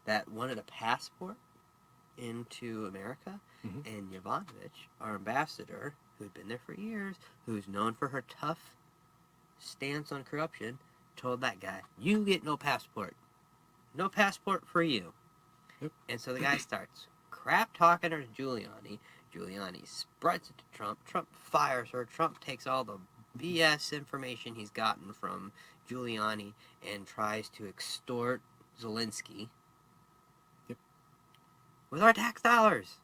that wanted a passport into America, Mhm. and Yovanovitch, our ambassador, who had been there for years, who's known for her tough stance on corruption, told that guy, "You get no passport. No passport for you." Yep. And so the guy starts crap talking her to Giuliani. Giuliani spreads it to Trump. Trump fires her. Trump takes all the BS information he's gotten from Giuliani and tries to extort Zelensky. Yep. With our tax dollars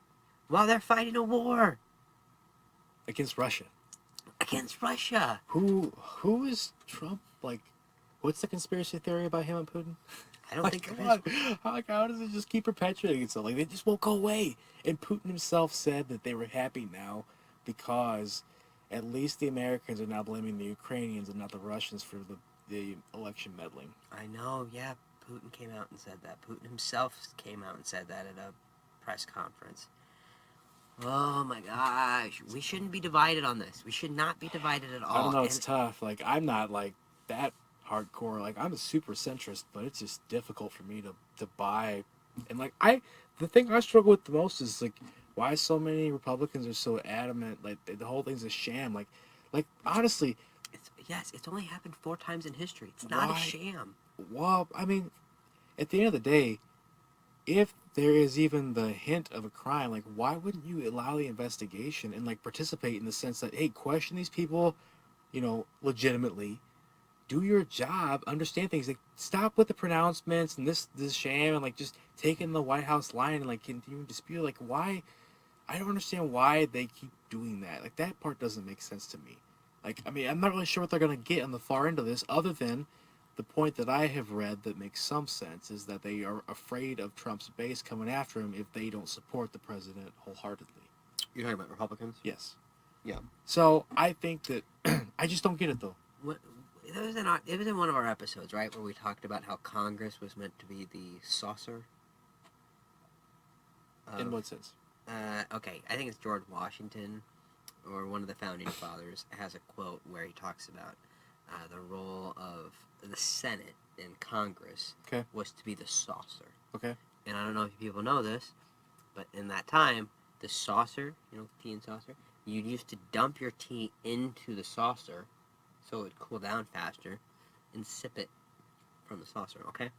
while they're fighting a war Against Russia. against Russia. Who is Trump like? What's the conspiracy theory about him and Putin? I don't Like, think come there is. on. Like, how does it just keep perpetuating itself? Like, they just won't go away. And Putin himself said that they were happy now because at least the Americans are now blaming the Ukrainians and not the Russians for the election meddling. I know, yeah. Putin came out and said that. Putin himself came out and said that at a press conference. Oh my gosh. We shouldn't be divided on this. We should not be divided at all. I don't know, it's And tough. Like, I'm not like that hardcore. Like, I'm a super centrist, but it's just difficult for me to buy. And like, the thing I struggle with the most is like, why so many Republicans are so adamant. Like, the whole thing's a sham. Like honestly, it's only happened 4 times in history. It's not a why? sham. Well, I mean, at the end of the day, if there is even the hint of a crime, like, why wouldn't you allow the investigation and like participate in the sense that, hey, question these people, legitimately, do your job, understand things, like, stop with the pronouncements and this sham and like just taking the White House line and like continuing to dispute. Like, why? I don't understand why they keep doing that. Like, that part doesn't make sense to me. Like, I mean, I'm not really sure what they're gonna get on the far end of this, other than the point that I have read that makes some sense is that they are afraid of Trump's base coming after him if they don't support the president wholeheartedly. You're talking about Republicans? Yes. Yeah. So I think that I just don't get it though. It was in one of our episodes, right, where we talked about how Congress was meant to be the saucer. In what sense? Okay, I think it's George Washington, or one of the founding fathers, has a quote where he talks about the role of the Senate in Congress Okay. was to be the saucer. Okay. And I don't know if people know this, but in that time, the saucer, tea and saucer, you used to dump your tea into the saucer so it would cool down faster and sip it from the saucer, okay?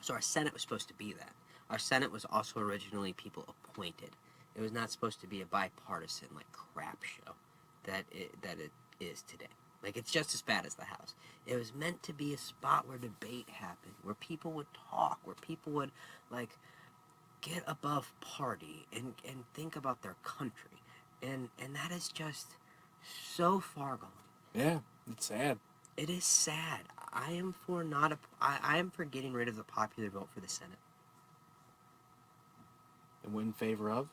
So our Senate was supposed to be that. Our Senate was also originally people appointed. It was not supposed to be a bipartisan, like, crap show that it is today. Like, it's just as bad as the House. It was meant to be a spot where debate happened, where people would talk, where people would, like, get above party and think about their country. And that is just so far gone. Yeah, it's sad. It is sad. I am for getting rid of the popular vote for the Senate. And what in favor of?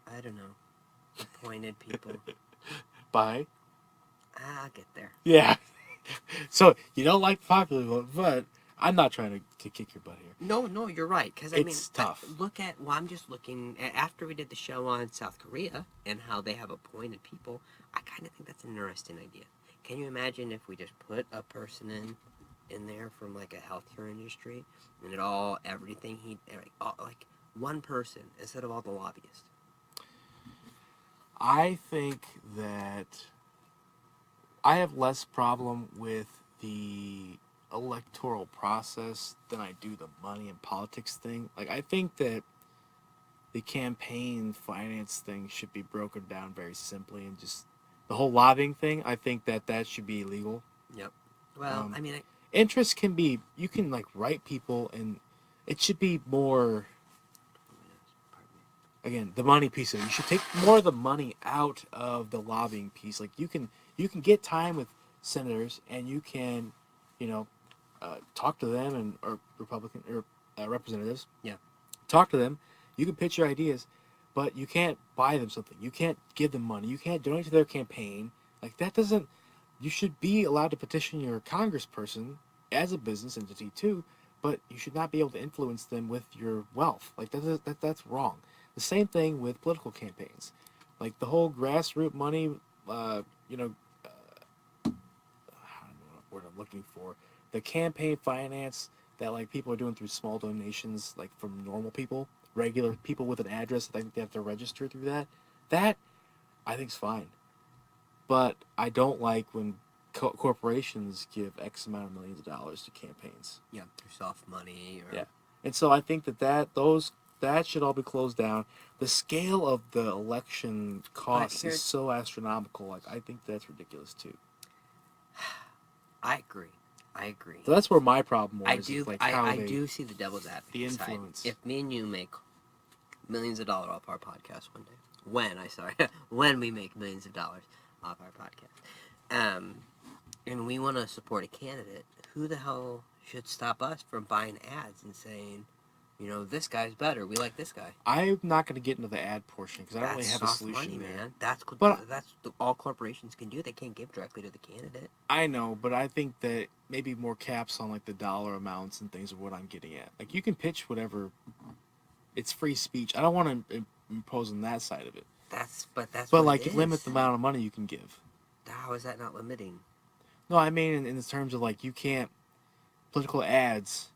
I don't know. Appointed people. By? I'll get there. Yeah. So you don't like the popular vote, but I'm not trying to kick your butt here. No, you're right. Because It's tough. I'm just looking after we did the show on South Korea and how they have appointed people. I kind of think that's an interesting idea. Can you imagine if we just put a person in there from like a healthcare industry and everything like one person instead of all the lobbyists? I think that I have less problem with the electoral process than I do the money and politics thing. Like, I think that the campaign finance thing should be broken down very simply, and just the whole lobbying thing, I think that should be illegal. Yep. Well, Interest can be, you can like write people, and it should be more, again, the money piece of it. You should take more of the money out of the lobbying piece. Like, you can get time with senators, and you can, talk to them or Republican or representatives. Yeah. Talk to them. You can pitch your ideas, but you can't buy them something. You can't give them money. You can't donate to their campaign. Like, that doesn't... You should be allowed to petition your congressperson as a business entity too, but you should not be able to influence them with your wealth. Like, that's wrong. The same thing with political campaigns. Like, the whole grassroots money, you know, I don't know what word I'm looking for. The campaign finance that, like, people are doing through small donations, like, from normal people, regular people with an address. I think they have to register through that. That, I think, is fine. But I don't like when corporations give X amount of millions of dollars to campaigns. Yeah, through soft money. Or... Yeah. And so I think that should all be closed down. The scale of the election costs is so astronomical. Like, I think that's ridiculous too. I agree. So that's where my problem was. I do see the devil's advocate the influence. side. If me and you make millions of dollars off our podcast one day, when we make millions of dollars off our podcast, and we want to support a candidate, who the hell should stop us from buying ads and saying, you know, this guy's better. We like this guy. I'm not going to get into the ad portion because I don't really have a soft solution money, there. Man. That's all corporations can do. They can't give directly to the candidate. I know, but I think that maybe more caps on, like, the dollar amounts and things are what I'm getting at. Like, you can pitch whatever. It's free speech. I don't want to impose on that side of it. But like, limit the amount of money you can give. How is that not limiting? No, I mean in terms of, like, you can't political ads.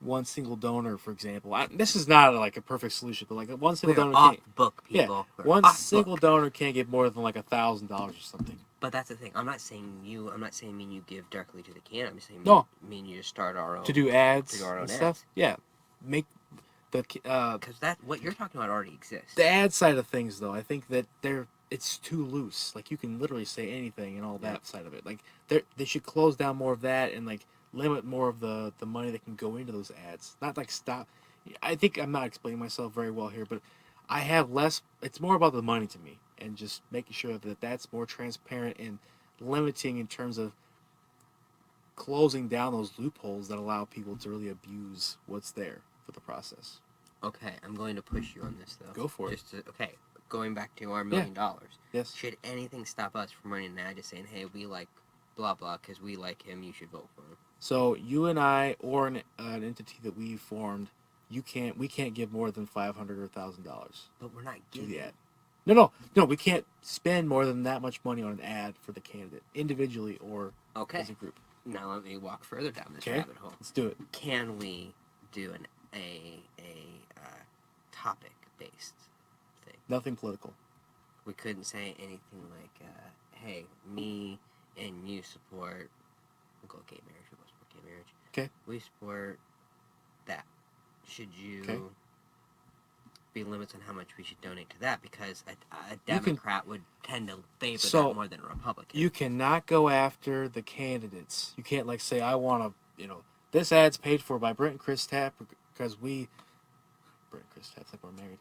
One single donor, for example. This is not like a perfect solution, but like one single donor off can't. Book people. Yeah, one single donor can't get more than like $1,000 or something. But that's the thing. I'm not saying me and you give directly to the candidate. I'm saying me and you just start our own to do ads to do our own and ads. stuff. Yeah, make the because that what you're talking about already exists. The ad side of things, though, I think that it's too loose. Like, you can literally say anything and all that side of it. Like, they should close down more of that and like limit more of the money that can go into those ads. Not like stop. I think I'm not explaining myself very well here, but I have less. It's more about the money to me, and just making sure that that's more transparent and limiting in terms of closing down those loopholes that allow people to really abuse what's there for the process. Okay, I'm going to push you on this though. Go for it. Okay, going back to our $1 million. Yes. Should anything stop us from running an ad just saying, "Hey, we like blah blah because we like him. You should vote for him." So you and I, or an entity that we formed, we can't give more than $500 or $1,000. But we're not giving the ad. No, we can't spend more than that much money on an ad for the candidate, individually or as a group. Now let me walk further down this rabbit hole. Let's do it. Can we do a topic based thing? Nothing political. We couldn't say anything like, "Hey, me and you support." We'll go gay marriage. We'll support gay marriage. Okay. We support that. Should you be limits on how much we should donate to that? Because a Democrat would tend to favor that more than a Republican. You cannot go after the candidates. You can't like say, I want to, this ad's paid for by Brent and Chris Tapp because Brent and Chris Tapp's like we're married.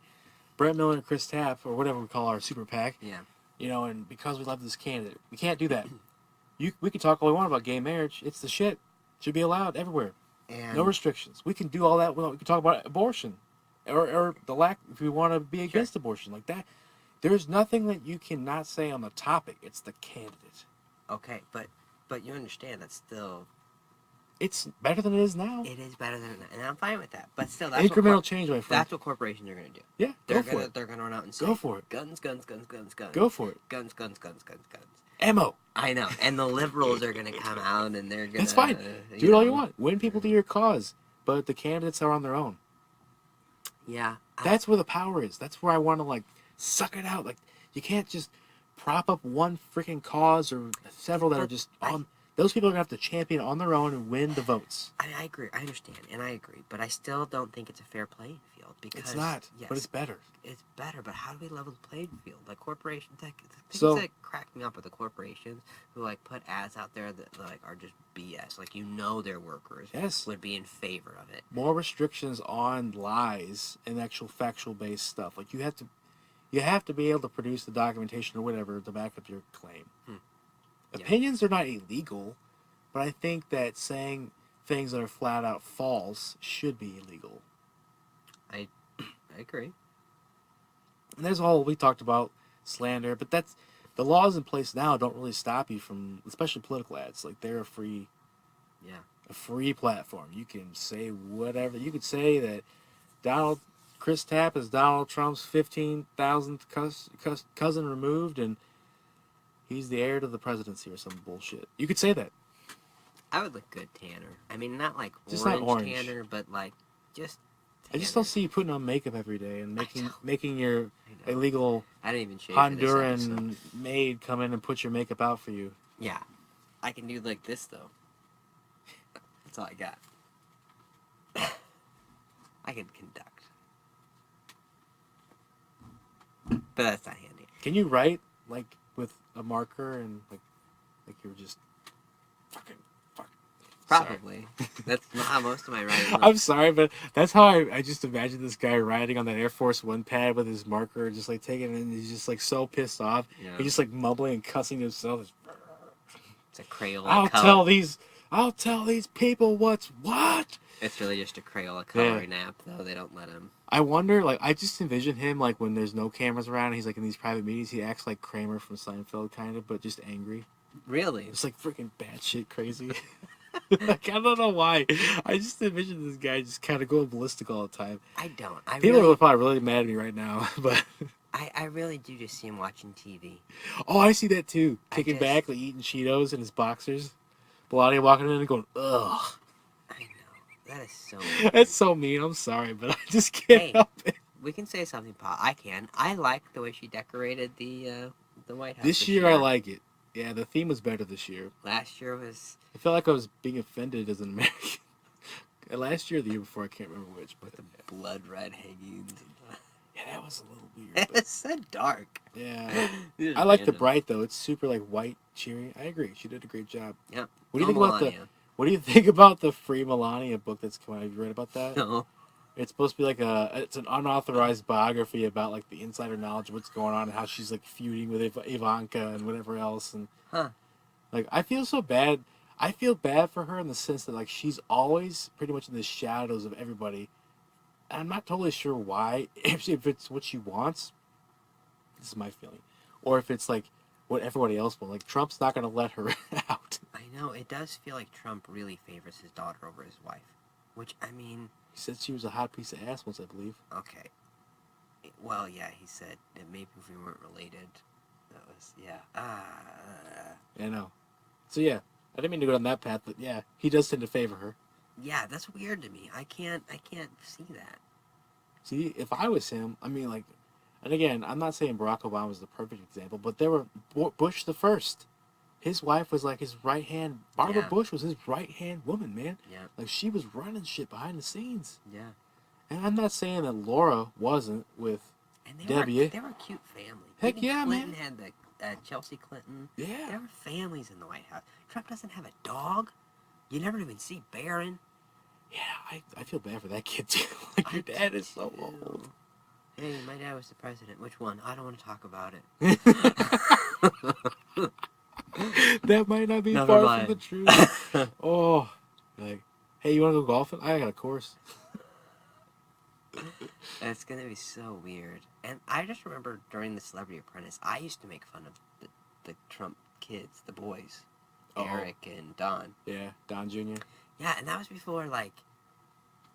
Brent Miller and Chris Tapp, or whatever we call our super PAC. Yeah. And because we love this candidate, we can't do that. We can talk all we want about gay marriage. It's the shit. Should be allowed everywhere. And no restrictions. We can do all that. We can talk about abortion, or the lack. If we want to be against abortion, like that, there's nothing that you cannot say on the topic. It's the candidate. Okay, but you understand that's still. It's better than it is now. It is better than it, and I'm fine with that. But still, that's incremental change, my friend. That's what corporations are going to do. Yeah, they're going to run out and say, "Go for it." Guns. Go for it. Guns. Ammo. I know, and the liberals are going to come out and they're going to... That's fine. Do it all you want. Win people to your cause. But the candidates are on their own. Yeah. That's where the power is. That's where I want to, suck it out. You can't just prop up one freaking cause or several that are just on... Those people are going to have to champion on their own and win the votes. I agree. I understand, and I agree. But I still don't think it's a fair playing field because... It's not, but it's better. It's better, but how do we level the playing field? Like, corporations... The things that crack me up are the corporations who, put ads out there that, are just BS. Their workers would be in favor of it. More restrictions on lies and actual factual-based stuff. You have to be able to produce the documentation or whatever to back up your claim. Opinions are not illegal, but I think that saying things that are flat out false should be illegal. I agree. And there's all we talked about slander, but that's the laws in place now don't really stop you from, especially political ads. Like they're a free platform. You can say whatever. You could say that Chris Tapp is Donald Trump's 15,000th cousin removed, and he's the heir to the presidency or some bullshit. You could say that. I would look good tanner. I mean, not like Just orange, not orange. tanner, but like just tanner. I just don't see you putting on makeup every day and making your illegal I didn't even shave for this episode. Honduran maid come in and put your makeup out for you. Yeah. I can do like this, though. That's all I got. I can conduct. But that's not handy. Can you write, like, with a marker and, like you were just fucking. Probably. That's not how most of my writing looks. I'm sorry, but that's how I just imagine this guy riding on that Air Force One pad with his marker, just, like, taking it, and he's just, like, so pissed off. Yeah. He's just, like, mumbling and cussing himself. It's a Crayola I'll tell these people what's what. It's really just a Crayola coloring app, though. They don't let him. I wonder, like, I just envision him, like, when there's no cameras around, and he's, like, in these private meetings, he acts like Kramer from Seinfeld, kind of, but just angry. Really? It's, like, freaking batshit crazy. Like, I don't know why. I just envision this guy just kind of going ballistic all the time. I don't. People are probably really mad at me right now, but... I really do just see him watching TV. Oh, I see that, too. Kicking back, like, eating Cheetos in his boxers. Melania walking in and going, ugh. I know. That is so weird. That's so mean. I'm sorry, but I just can't help it. We can say something, Paul. I can. I like the way she decorated the White House. This year, I like it. Yeah, the theme was better this year. Last year was... I felt like I was being offended as an American. Last year or the year before, I can't remember which. But the blood red hangings. Yeah, that was a little weird. It's so dark. Yeah. I like the bright, though. It's super, like, white, cheery. I agree. She did a great job. Yeah. What do you think about the Free Melania book that's coming out? Have you read about that? No. It's supposed to be like it's an unauthorized biography about, like, the insider knowledge of what's going on and how she's, like, feuding with Ivanka and whatever else. And like, I feel so bad. I feel bad for her in the sense that, like, she's always pretty much in the shadows of everybody. And I'm not totally sure why. If it's what she wants, this is my feeling. Or if it's, like, what everybody else wants. Like, Trump's not going to let her out. I know. It does feel like Trump really favors his daughter over his wife. Which, I mean... He said she was a hot piece of ass once, I believe. Okay. Well, yeah, he said that maybe if we weren't related, that was, yeah. I know. So, yeah. I didn't mean to go down that path, but, yeah, he does tend to favor her. Yeah, that's weird to me. I can't see that. See, if I was him, I mean, like... And again, I'm not saying Barack Obama was the perfect example, but there were Bush the first. His wife was like his right hand. Barbara Bush was his right hand woman, man. Yeah. Like she was running shit behind the scenes. Yeah. And I'm not saying that Laura wasn't with Debbie. They were a cute family. Heck yeah, Clinton man. had the Chelsea Clinton. Yeah. There were families in the White House. Trump doesn't have a dog. You never even see Barron. Yeah, I feel bad for that kid too. Like your dad is so old. Hey, my dad was the president. Which one? I don't want to talk about it. That might not be far from the truth. Oh, like, hey, you want to go golfing? I got a course. It's gonna be so weird. And I just remember during the Celebrity Apprentice, I used to make fun of the Trump kids, the boys, Eric and Don. Yeah, Don Jr. Yeah, and that was before like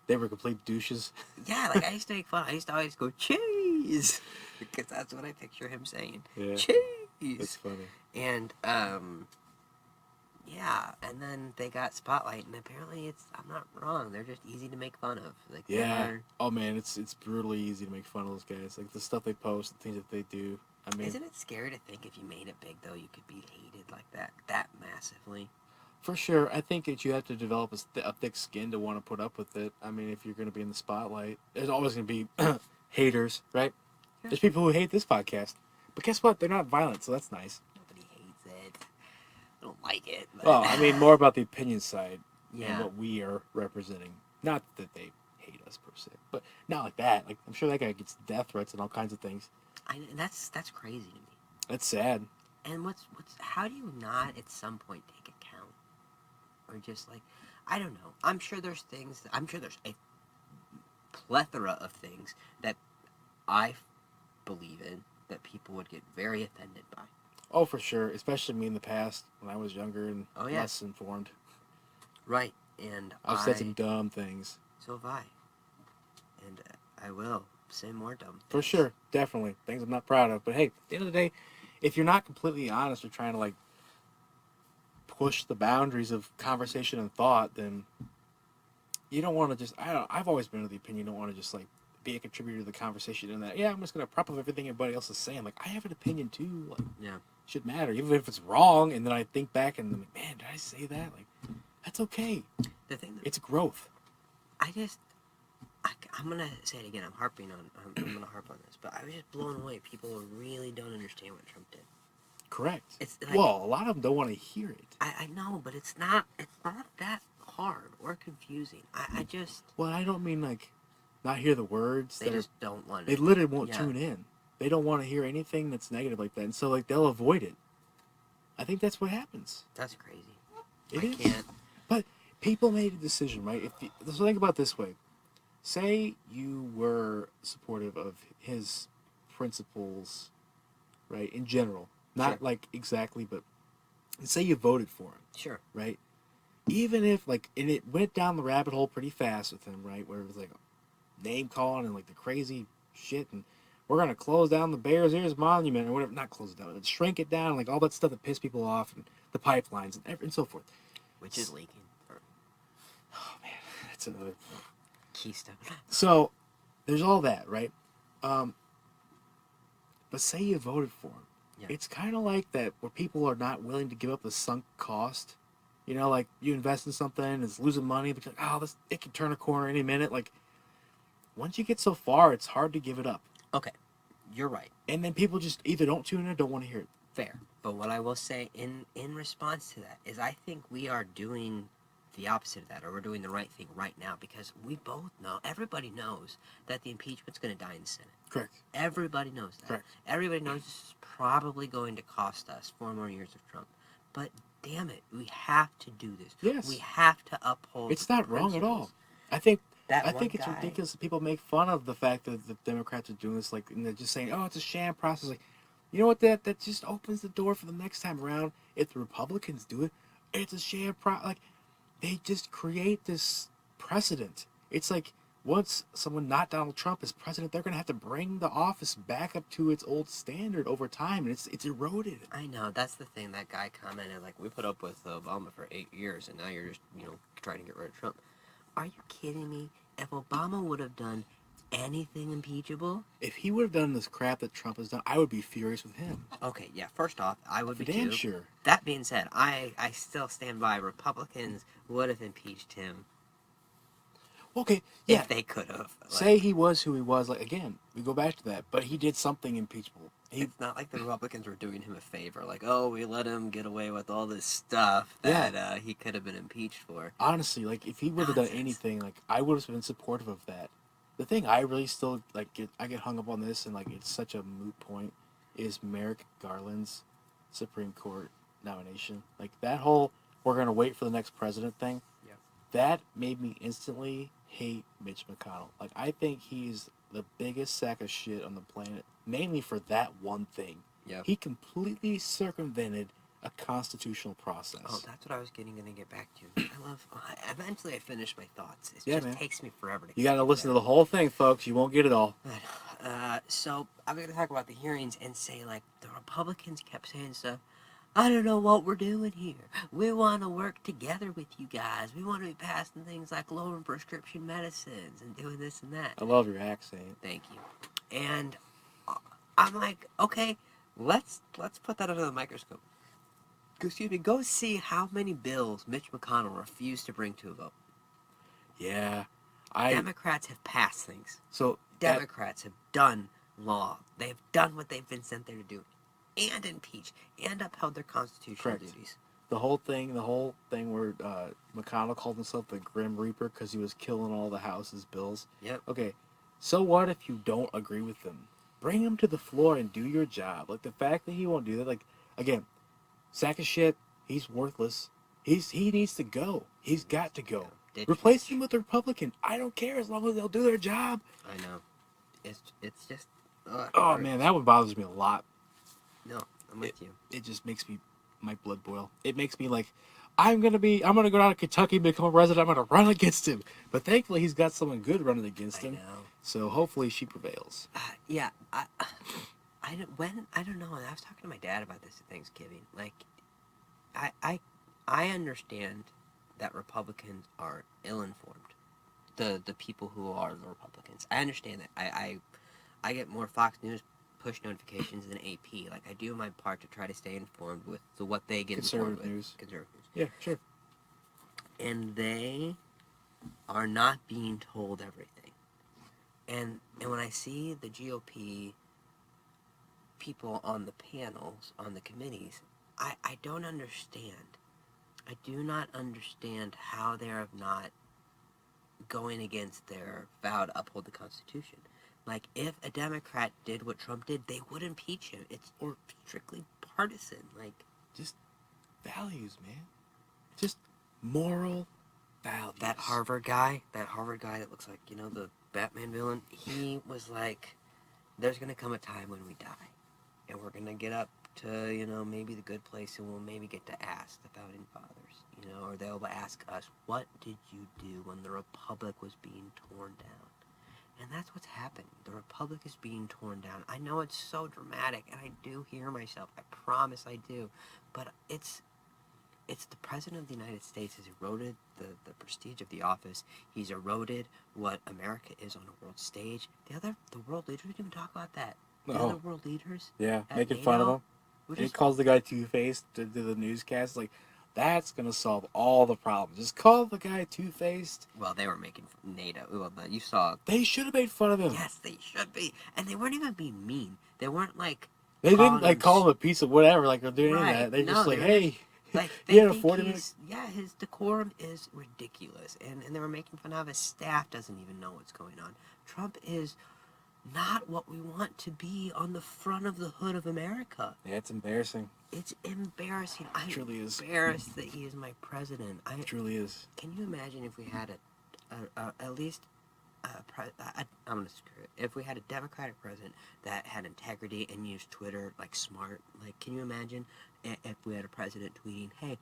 they were complete douches. Yeah, like I used to make fun. I used to always go cheese because that's what I picture him saying. Yeah, cheese. That's funny. And yeah, and then they got Spotlight, and apparently I'm not wrong. They're just easy to make fun of. Like Oh man, it's brutally easy to make fun of those guys. Like the stuff they post, the things that they do. I mean, isn't it scary to think if you made it big though, you could be hated like that massively? For sure, I think that you have to develop a thick skin to want to put up with it. I mean, if you're going to be in the spotlight, there's always going to be haters, right? Yeah. There's people who hate this podcast, but guess what? They're not violent, so that's nice. Nobody hates it. I don't like it. But... Well, I mean, more about the opinion side and what we are representing. Not that they hate us per se, but not like that. Like I'm sure that guy gets death threats and all kinds of things. That's crazy to me. That's sad. And how do you not at some point take account? Or just like, I don't know. I'm sure there's things. I'm sure there's a plethora of things that I believe in that people would get very offended by. Oh, for sure. Especially me in the past when I was younger and Oh yeah, less informed. right. And I've said some dumb things. So have I. And I will say more dumb things. For sure, definitely things I'm not proud of. But hey, at the end of the day, if you're not completely honest or trying to like push the boundaries of conversation and thought, then you don't want to just. I've always been of the opinion you don't want to just like be a contributor to the conversation and that. Yeah, I'm just gonna prop up everything everybody else is saying. Like I have an opinion too. Like yeah, should matter even if it's wrong. And then I think back and I'm like, man, did I say that? Like that's okay. The thing that It's growth. I'm gonna say it again. I'm gonna harp on this, but I was just blown away. People really don't understand what Trump did. Correct. It's like, well, a lot of them don't want to hear it. I know, but it's not that hard or confusing. I just Well, I don't mean like not hear the words. they just don't want They it. literally won't Yeah. tune in. They don't want to hear anything that's negative like that, and so like they'll avoid it. I think that's what happens. That's crazy. It I is. can't. But people made a decision, right? So think about it this way: say you were supportive of his principles, right? In general, not Sure. like exactly, but say you voted for him, Sure. right? Even if like, and it went down the rabbit hole pretty fast with him, right? Where it was like name calling and like the crazy shit, and we're gonna close down the Bears Ears Monument or whatever. Not close it down, but shrink it down, like all that stuff that pissed people off, and the pipelines and so forth. Which is leaking. Oh man, that's another Keystone. So there's all that, right? But say you voted for him. Yeah. It's kind of like that where people are not willing to give up the sunk cost. You know, like you invest in something and it's losing money because it can turn a corner any minute. Like once you get so far, it's hard to give it up. Okay, you're right. And then people just either don't tune in or don't want to hear it. Fair. But what I will say in response to that is I think we are doing the opposite of that, or we're doing the right thing right now, because we both know, everybody knows that the impeachment's going to die in the Senate. Correct. Everybody knows that. Correct. Everybody knows this is probably going to cost us 4 more years of Trump. But damn it, we have to do this. Yes. We have to uphold. It's not wrong at all. I think That I one think it's guy- ridiculous that people make fun of the fact that the Democrats are doing this, like, and they're just saying, "Oh, it's a sham process." Like, you know what? That just opens the door for the next time around. If the Republicans do it, it's a sham Like, they just create this precedent. It's like once someone, not Donald Trump, is president, they're gonna have to bring the office back up to its old standard over time, and it's eroded. I know, that's the thing. That guy commented, like, we put up with Obama for 8 years, and now you're just, trying to get rid of Trump. Are you kidding me? If Obama would have done anything impeachable... If he would have done this crap that Trump has done, I would be furious with him. Okay, yeah, first off, I would be Damn too. sure. That being said, I still stand by Republicans would have impeached him Okay, yeah. if they could have. Like, Say he was who he was. Like again, we go back to that. But he did something impeachable. it's not like the Republicans were doing him a favor. Like, oh, we let him get away with all this stuff that he could have been impeached for. Honestly, like if he would have done Nonsense. anything, like I would have been supportive of that. The thing I really still I get hung up on this, and like it's such a moot point, is Merrick Garland's Supreme Court nomination. Like that whole we're gonna wait for the next president thing. Yep. That made me instantly hate Mitch McConnell. Like I think he's the biggest sack of shit on the planet, mainly for that one thing. Yeah. He completely circumvented a constitutional process. Oh, that's what I was gonna get back to. Eventually I finish my thoughts. It Yeah, just man. takes me forever to You get got to to listen to that. the whole thing, folks. You won't get it all. So I'm gonna talk about the hearings and say, like, the Republicans kept saying stuff. I don't know what we're doing here. We want to work together with you guys. We want to be passing things like lowering prescription medicines and doing this and that. I love your accent. Thank you. And I'm like, okay, let's put that under the microscope. Excuse me. Go see how many bills Mitch McConnell refused to bring to a vote. Yeah. Democrats have passed things. So Democrats have done law. They've done what they've been sent there to do, and impeached, and upheld their constitutional Correct. duties. the whole thing where McConnell called himself the Grim Reaper because he was killing all the House's bills. Yep. Okay, so what if you don't agree with them? Bring him to the floor and do your job. Like the fact that he won't do that, like again, sack of shit. He's worthless. He needs to go. He's got to go. Replace him with a Republican. I don't care as long as they'll do their job. I know. It's just. It Oh hurts. man, that one bothers me a lot. No, I'm with you. It just makes my blood boil. It makes me like, I'm gonna go down to Kentucky and become a resident. I'm gonna run against him. But thankfully, he's got someone good running against him. I know. So hopefully, she prevails. Yeah. I don't know. I was talking to my dad about this at Thanksgiving. Like, I understand that Republicans are ill-informed. The people who are the Republicans. I understand that. I get more Fox News push notifications than AP. Like, I do my part to try to stay informed with what they get informed with. Conservative news. Yeah, sure. And they are not being told everything. And when I see the GOP people on the panels, on the committees, I don't understand. I do not understand how they are not going against their vow to uphold the Constitution. Like, if a Democrat did what Trump did, they would impeach him. It's strictly partisan. Like, just values, man. Just moral values. That Harvard guy that looks like, the Batman villain, he was like, there's going to come a time when we die. And we're going to get up to, maybe the good place, and we'll maybe get to ask the Founding Fathers, or they'll ask us, what did you do when the Republic was being torn down? And that's what's happening. The Republic is being torn down. I know it's so dramatic, and I do hear myself. I promise I do. But it's the President of the United States has eroded the prestige of the office. He's eroded what America is on a world stage. The world leaders, we didn't even talk about that. The other world leaders. Yeah, making fun of him. He calls the guy Two-Faced to do the newscast. Like, that's going to solve all the problems. Just call the guy Two-Faced. Well, they were making NATO. Well, you saw. They should have made fun of him. Yes, they should be. And they weren't even being mean. They weren't like. They didn't like call him a piece of whatever. Like they're doing that. They just like, hey. Like, he had a 40-minute. Yeah, his decorum is ridiculous, and they were making fun of his staff. Doesn't even know what's going on. Trump is not what we want to be on the front of the hood of America. Yeah, it's embarrassing. It's embarrassing. It truly is. Embarrassed that he is my president. It truly is. Can you imagine if we had at least I'm gonna screw it. If we had a Democratic president that had integrity and used Twitter like smart, like, can you imagine if we had a president tweeting, "Hey,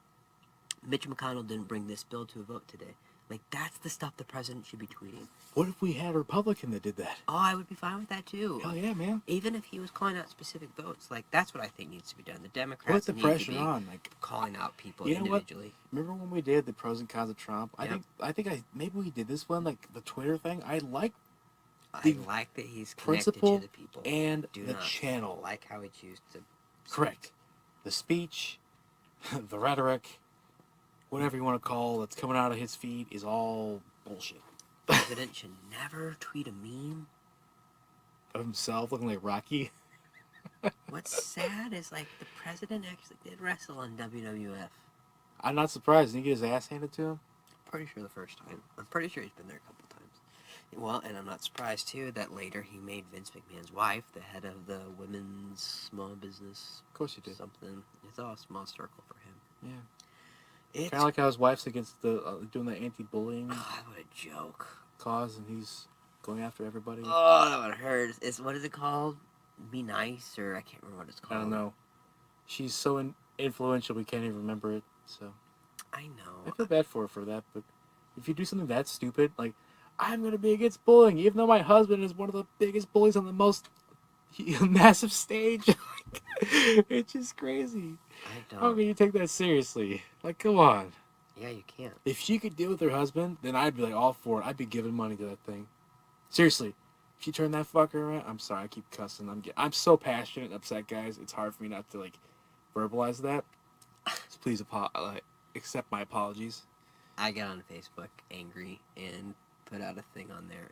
Mitch McConnell didn't bring this bill to a vote today." Like, that's the stuff the president should be tweeting. What if we had a Republican that did that? Oh, I would be fine with that too. Hell yeah, man. Even if he was calling out specific votes, like, that's what I think needs to be done. The Democrats put the pressure on, like calling out people What? individually. Remember when we did the pros and cons of Trump? I think maybe we did this one, like the Twitter thing. I like that he's connected to the people and the channel. Like how he chooses to. Correct. The speech, the rhetoric, whatever you want to call that's coming out of his feed is all bullshit. The president should never tweet a meme of himself looking like Rocky. What's sad is, like, the president actually did wrestle on WWF. I'm not surprised. Didn't he get his ass handed to him? Pretty sure the first time. I'm pretty sure he's been there a couple times. Well, and I'm not surprised, too, that later he made Vince McMahon's wife the head of the women's small business. Of course he did. Something. It's all a small circle for him. Yeah. Kind of like how his wife's against the doing the anti-bullying. Oh, what a joke. Cause, and he's going after everybody. Oh, that one hurts. What is it called? Be Nice, or I can't remember what it's called. I don't know. She's so influential we can't even remember it, so. I know. I feel bad for her for that, but if you do something that stupid, like, I'm going to be against bullying, even though my husband is one of the biggest bullies on the most massive stage. It's just crazy. I don't. How can you take that seriously? Like, come on. Yeah, you can't. If she could deal with her husband, then I'd be like all for it. I'd be giving money to that thing. Seriously. If you turn that fucker around, I'm sorry, I keep cussing. I'm so passionate and upset, guys. It's hard for me not to, like, verbalize that. So please accept my apologies. I got on Facebook angry and put out a thing on there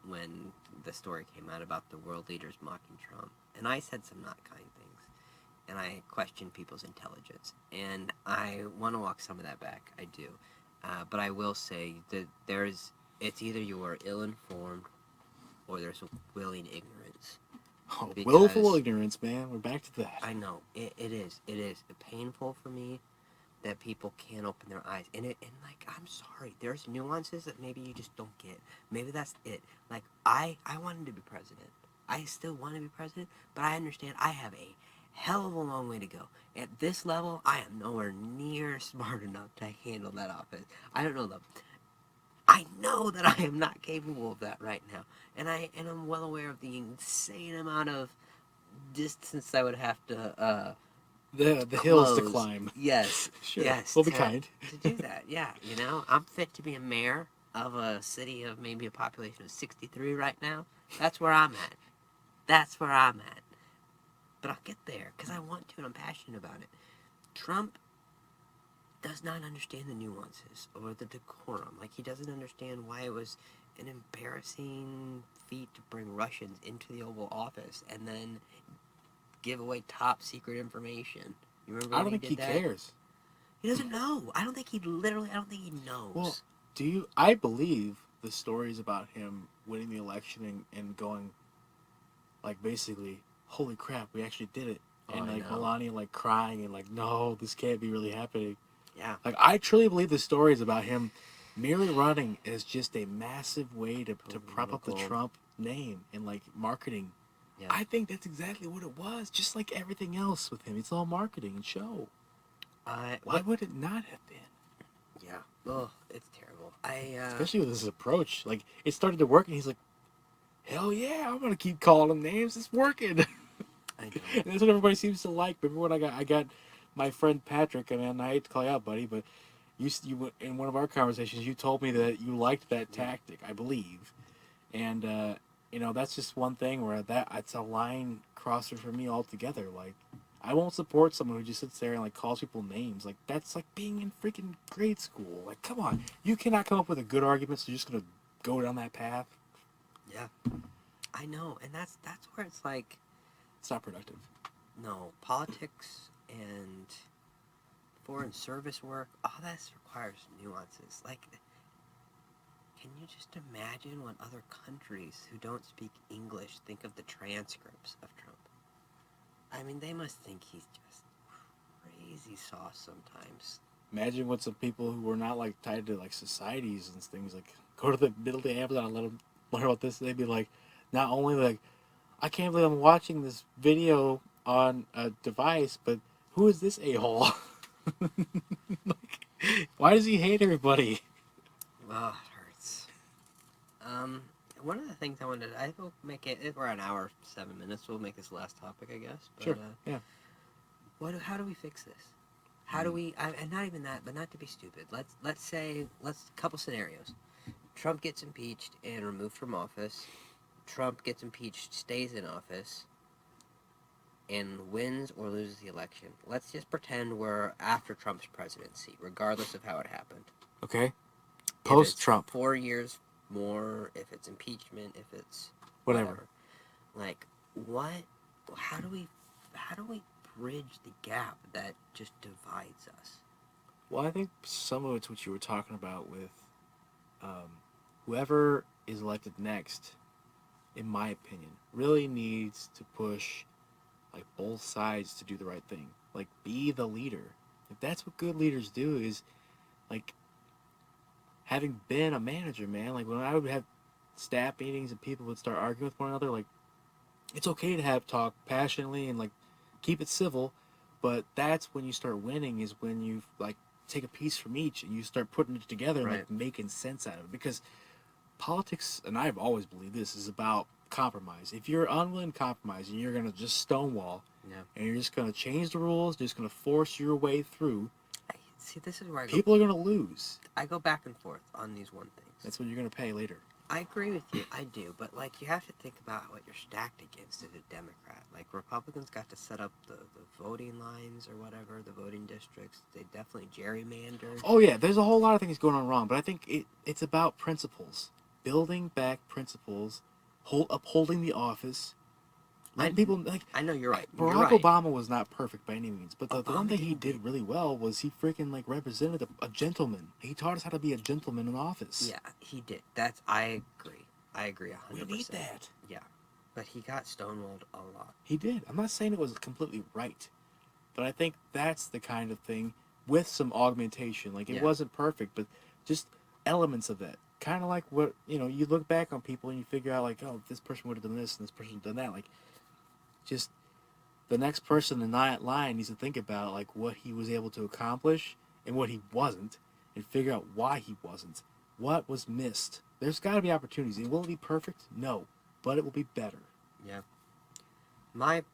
when the story came out about the world leaders mocking Trump. And I said some not kind things. And I questioned people's intelligence. And I want to walk some of that back. I do. But I will say that it's either you are ill-informed or there's a willing ignorance. Oh, willful ignorance, man. We're back to that. I know. It is. It is painful for me that people can't open their eyes. And like, I'm sorry, there's nuances that maybe you just don't get. Maybe that's it. Like, I wanted to be president. I still want to be president, but I understand I have a hell of a long way to go. At this level, I am nowhere near smart enough to handle that office. I don't know though. I know that I am not capable of that right now, and I'm well aware of the insane amount of distance I would have to the hills to close. climb. Yes, Sure, yes, we'll be kind. to do that. Yeah, I'm fit to be a mayor of a city of maybe a population of 63 right now. That's where I'm at. That's where I'm at. But I'll get there because I want to and I'm passionate about it. Trump does not understand the nuances or the decorum. Like, he doesn't understand why it was an embarrassing feat to bring Russians into the Oval Office and then give away top secret information. You remember I when don't think he did that? cares. He doesn't know. I don't think he knows. Well, I believe the stories about him winning the election and going, like, basically, holy crap, we actually did it. And, like, Melania, like, crying and, like, no, this can't be really happening. Yeah. Like, I truly believe the stories about him merely running is just a massive way to prop up the Trump name and, like, marketing. Yeah. I think that's exactly what it was, just like everything else with him. It's all marketing and show. Why would it not have been? Yeah. Oh, it's terrible. Especially with his approach. Like, it started to work, and he's like, hell yeah, I'm going to keep calling him names. It's working. I know. And that's what everybody seems to like. Remember when I got my friend Patrick, and I hate to call you out, buddy, but you in one of our conversations, you told me that you liked that tactic, I believe. And, that's just one thing where it's a line crosser for me altogether. Like, I won't support someone who just sits there and, like, calls people names. Like, that's like being in freaking grade school. Like, come on. You cannot come up with a good argument, so you're just going to go down that path. Yeah. I know. And that's where it's like... It's not productive. No. Politics and foreign service work, all that requires nuances. Like... Can you just imagine what other countries who don't speak English think of the transcripts of Trump? I mean, they must think he's just crazy sauce sometimes. Imagine what some people who were not, like, tied to, like, societies and things, like, go to the middle of the Amazon and let them learn about this. They'd be like, not only, like, I can't believe I'm watching this video on a device, but who is this a-hole? Like, why does he hate everybody? Oh, one of the things I will make it, we're an hour, 7 minutes, we'll make this last topic, I guess. But, sure, yeah. How do we fix this? How do we, and not even that, but not to be stupid, let's couple scenarios. Trump gets impeached and removed from office. Trump gets impeached, stays in office, and wins or loses the election. Let's just pretend we're after Trump's presidency, regardless of how it happened. Okay. Post-Trump. 4 years more, if it's impeachment, if it's whatever. Like, how do we bridge the gap that just divides us? Well, I think some of it's what you were talking about with whoever is elected next, in my opinion, really needs to push, like, both sides to do the right thing. Like, be the leader. If that's what good leaders do, is, like, having been a manager, man, like, when I would have staff meetings and people would start arguing with one another, like, it's okay to have talk passionately and, like, keep it civil, but that's when you start winning, is when you, like, take a piece from each and you start putting it together and, like, making sense out of it. Because politics, and I've always believed this, is about compromise. If you're unwilling to compromise and you're going to just stonewall, and you're just going to change the rules, just going to force your way through, see, this is where people are going to lose. I go back and forth on these one things. That's what you're going to pay later. I agree with you. I do. But, like, you have to think about what you're stacked against as a Democrat. Like, Republicans got to set up the voting lines or whatever, the voting districts. They definitely gerrymandered. Oh, yeah. There's a whole lot of things going on wrong. But I think it's about principles. Building back principles. Upholding the office. People, like, I know you're right. Barack Obama was not perfect by any means, but the one thing he did really well was he freaking, like, represented a gentleman. He taught us how to be a gentleman in office. Yeah, he did. I agree 100%. We need that. Yeah, but he got stonewalled a lot. He did. I'm not saying it was completely right, but I think that's the kind of thing with some augmentation. Like, it Yeah. wasn't perfect, but just elements of that. Kind of like what, you look back on people and you figure out, like, oh, this person would have done this and this person would have done that. Like, just the next person in that line needs to think about, like, what he was able to accomplish and what he wasn't, and figure out why he wasn't. What was missed? There's got to be opportunities. And will it be perfect? No. But it will be better. Yeah. What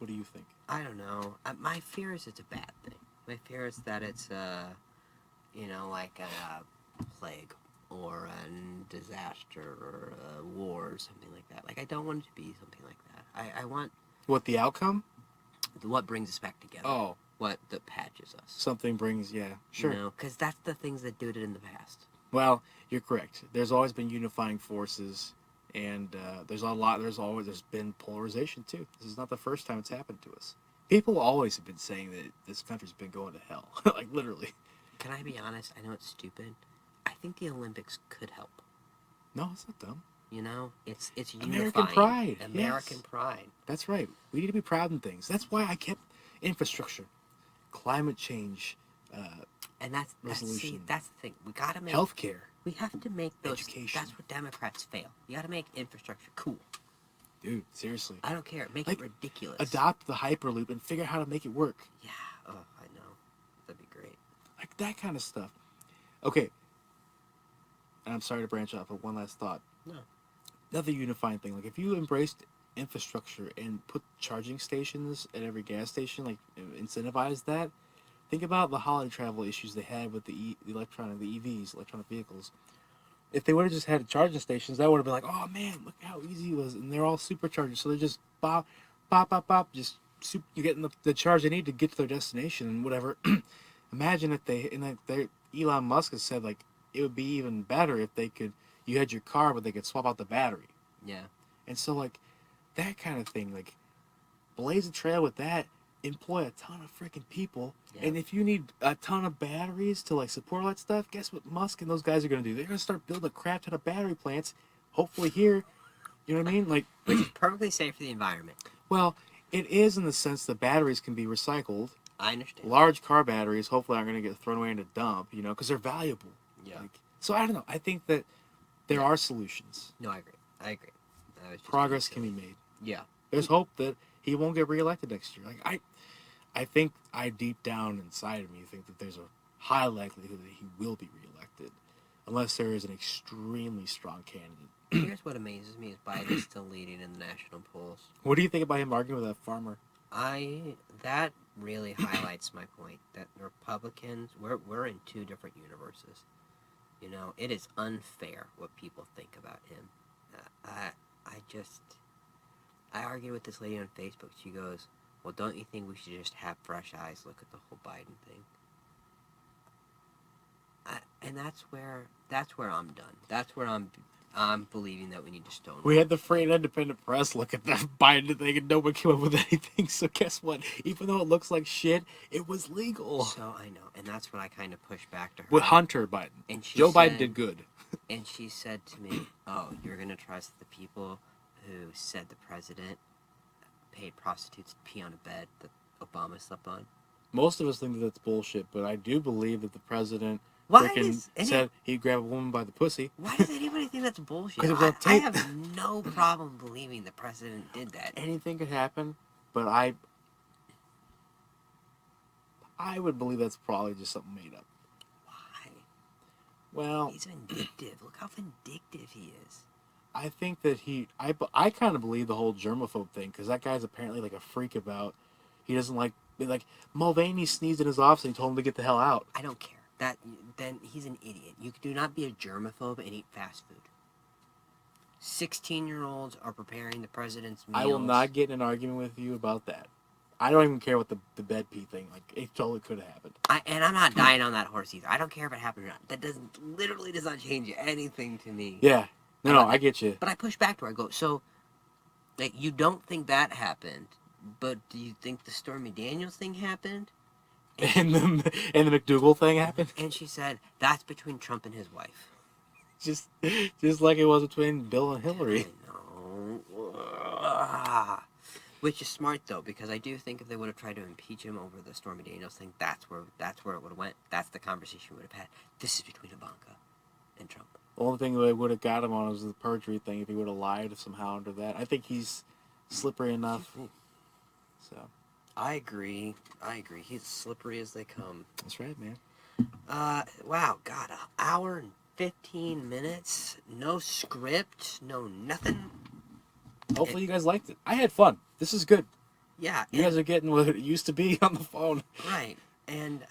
do you think? I don't know. My fear is it's a bad thing. My fear is that it's, like a plague or a disaster or a war or something like that. Like, I don't want it to be something like that. I want What, the outcome? what brings us back together. Oh. What that patches us. Something brings, yeah. Sure. Because that's the things that did it in the past. Well, you're correct. There's always been unifying forces, and there's been polarization too. This is not the first time it's happened to us. People always have been saying that this country's been going to hell, like literally. Can I be honest? I know it's stupid. I think the Olympics could help. No, it's not dumb. It's American unifying. pride. American Yes. pride. That's right. We need to be proud in things. That's why I kept infrastructure, climate change, And that's resolution. the thing. We gotta make healthcare. We have to make those. Education. That's where Democrats fail. You gotta make infrastructure cool. Dude, seriously. I don't care. Make Like, it ridiculous. Adopt the Hyperloop and figure out how to make it work. Yeah. Oh, I know. That'd be great. Like that kind of stuff. Okay. And I'm sorry to branch off, but one last thought. No. Another unifying thing. Like, if you embraced infrastructure and put charging stations at every gas station, like, incentivize that, think about the holiday travel issues they had with the EVs, electronic vehicles. If they would have just had charging stations, that would have been like, oh man, look how easy it was. And they're all superchargers. So they're just bop, bop, bop, bop. You're getting the charge they need to get to their destination and whatever. Imagine if Elon Musk has said, like, it would be even better if you had your car, but they could swap out the battery. Yeah. And so, like, that kind of thing, like, blaze a trail with that, employ a ton of freaking people, Yeah. and if you need a ton of batteries to, like, support all that stuff, guess what Musk and those guys are going to do? They're going to start building a crap ton of battery plants, hopefully here, you know what I mean? Like, Which is perfectly safe for the environment. well, it is in the sense that batteries can be recycled. I understand. Large car batteries hopefully aren't going to get thrown away in a dump, because they're valuable. Yeah. Like, so I don't know. I think that there are solutions. No, I agree. I was just Progress being can silly. be made. Yeah. There's hope that he won't get reelected next year. Like, I think deep down inside of me think that there's a high likelihood that he will be reelected, unless there is an extremely strong candidate. Here's what amazes me is Biden's still leading in the national polls. What do you think about him arguing with that farmer? That really highlights my point that Republicans we're in two different universes. It is unfair what people think about him. I argued with this lady on Facebook. She goes, "Well, don't you think we should just have fresh eyes look at the whole Biden thing?" And that's where I'm done. That's where I'm believing that we need to stone. We had the free and independent press look at that Biden thing, and nobody came up with anything. So guess what? Even though it looks like shit, it was legal. So I know, and that's what I kind of pushed back to her. With Hunter Biden, and Joe Biden did good. And she said to me, "Oh, you're gonna trust the people who said the president paid prostitutes to pee on a bed that Obama slept on?" Most of us think that that's bullshit, but I do believe that the president said he'd grab a woman by the pussy. Why does anybody think that's bullshit? 'Cause it was on I tape. have no problem believing the president did that. Anything could happen, but I would believe that's probably just something made up. Why? Well, He's vindictive. Look how vindictive he is. I think that I kind of believe the whole germaphobe thing, because that guy's apparently like a freak about, he doesn't like Mulvaney sneezed in his office and he told him to get the hell out. I don't care. Then he's an idiot. You do not be a germaphobe and eat fast food. 16-year-olds are preparing the president's meals. I will not get in an argument with you about that. I don't even care what the bed pee thing, like, it totally could have happened. And I'm not dying on that horse either. I don't care if it happened or not. That literally does not change anything to me. Yeah. No, I get you. But I push back to her. I go, so, like, you don't think that happened, but do you think the Stormy Daniels thing happened? And the McDougal thing happened? And she said, that's between Trump and his wife. Just like it was between Bill and Hillary. I know. Which is smart though, because I do think if they would have tried to impeach him over the Stormy Daniels thing, that's where it would have went. That's the conversation we would have had. This is between Ivanka and Trump. The only thing they would have got him on was the perjury thing if he would have lied somehow under that. I think he's slippery enough. So I agree. He's slippery as they come. that's right, man. Wow, God, an hour and 15 minutes, no script, no nothing. Hopefully you guys liked it. I had fun. This is good. Yeah, You guys are getting what it used to be on the phone. right. And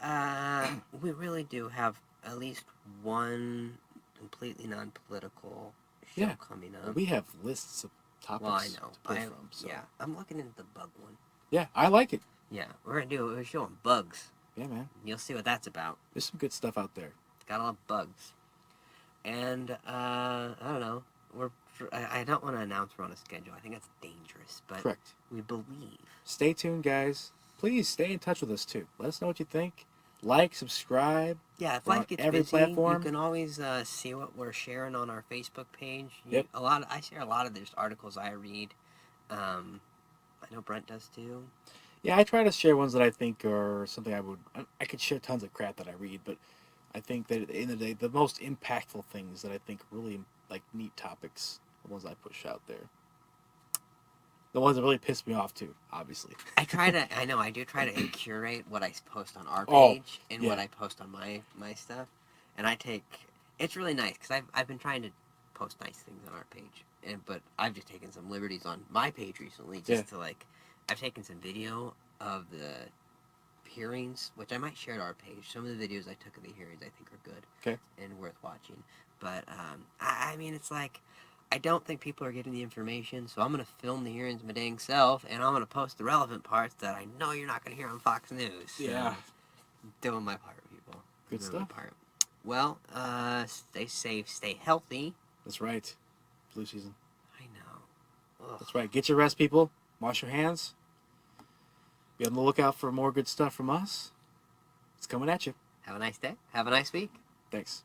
we really do have at least one completely non-political show coming up. We have lists of topics Well, I know. to pick from. So. Yeah, I'm looking into the bug one. Yeah, I like it. Yeah, we're gonna do a show on bugs. Yeah, man. You'll see what that's about. There's some good stuff out there. Got a lot of bugs. And I don't know. I don't want to announce we're on a schedule. I think that's dangerous. But Correct. we believe. Stay tuned, guys. Please stay in touch with us too. Let us know what you think. Like, subscribe. Yeah, if on life gets every busy, platform. you can always see what we're sharing on our Facebook page. Yep. I share a lot of these articles I read. I know Brent does too. Yeah, I try to share ones that I think are something I could share tons of crap that I read, but I think that at the end of the day, the most impactful things that I think really like neat topics, the ones I push out there. The ones that really piss me off too, obviously. I do try to curate what I post on our Oh, page and what I post on my stuff. And it's really nice because I've been trying to post nice things on our page. But I've just taken some liberties on my page recently just to I've taken some video of the hearings, which I might share to our page. Some of the videos I took of the hearings I think are good and worth watching. But I mean, it's like I don't think people are getting the information, so I'm going to film the hearings my dang self, and I'm going to post the relevant parts that I know you're not going to hear on Fox News. So Yeah. doing my part, people. Good Doing stuff. my part. Well, stay safe, stay healthy. That's right. Flu season. I know. Ugh. That's right. Get your rest, people. Wash your hands. Be on the lookout for more good stuff from us. It's coming at you. Have a nice day. Have a nice week. Thanks.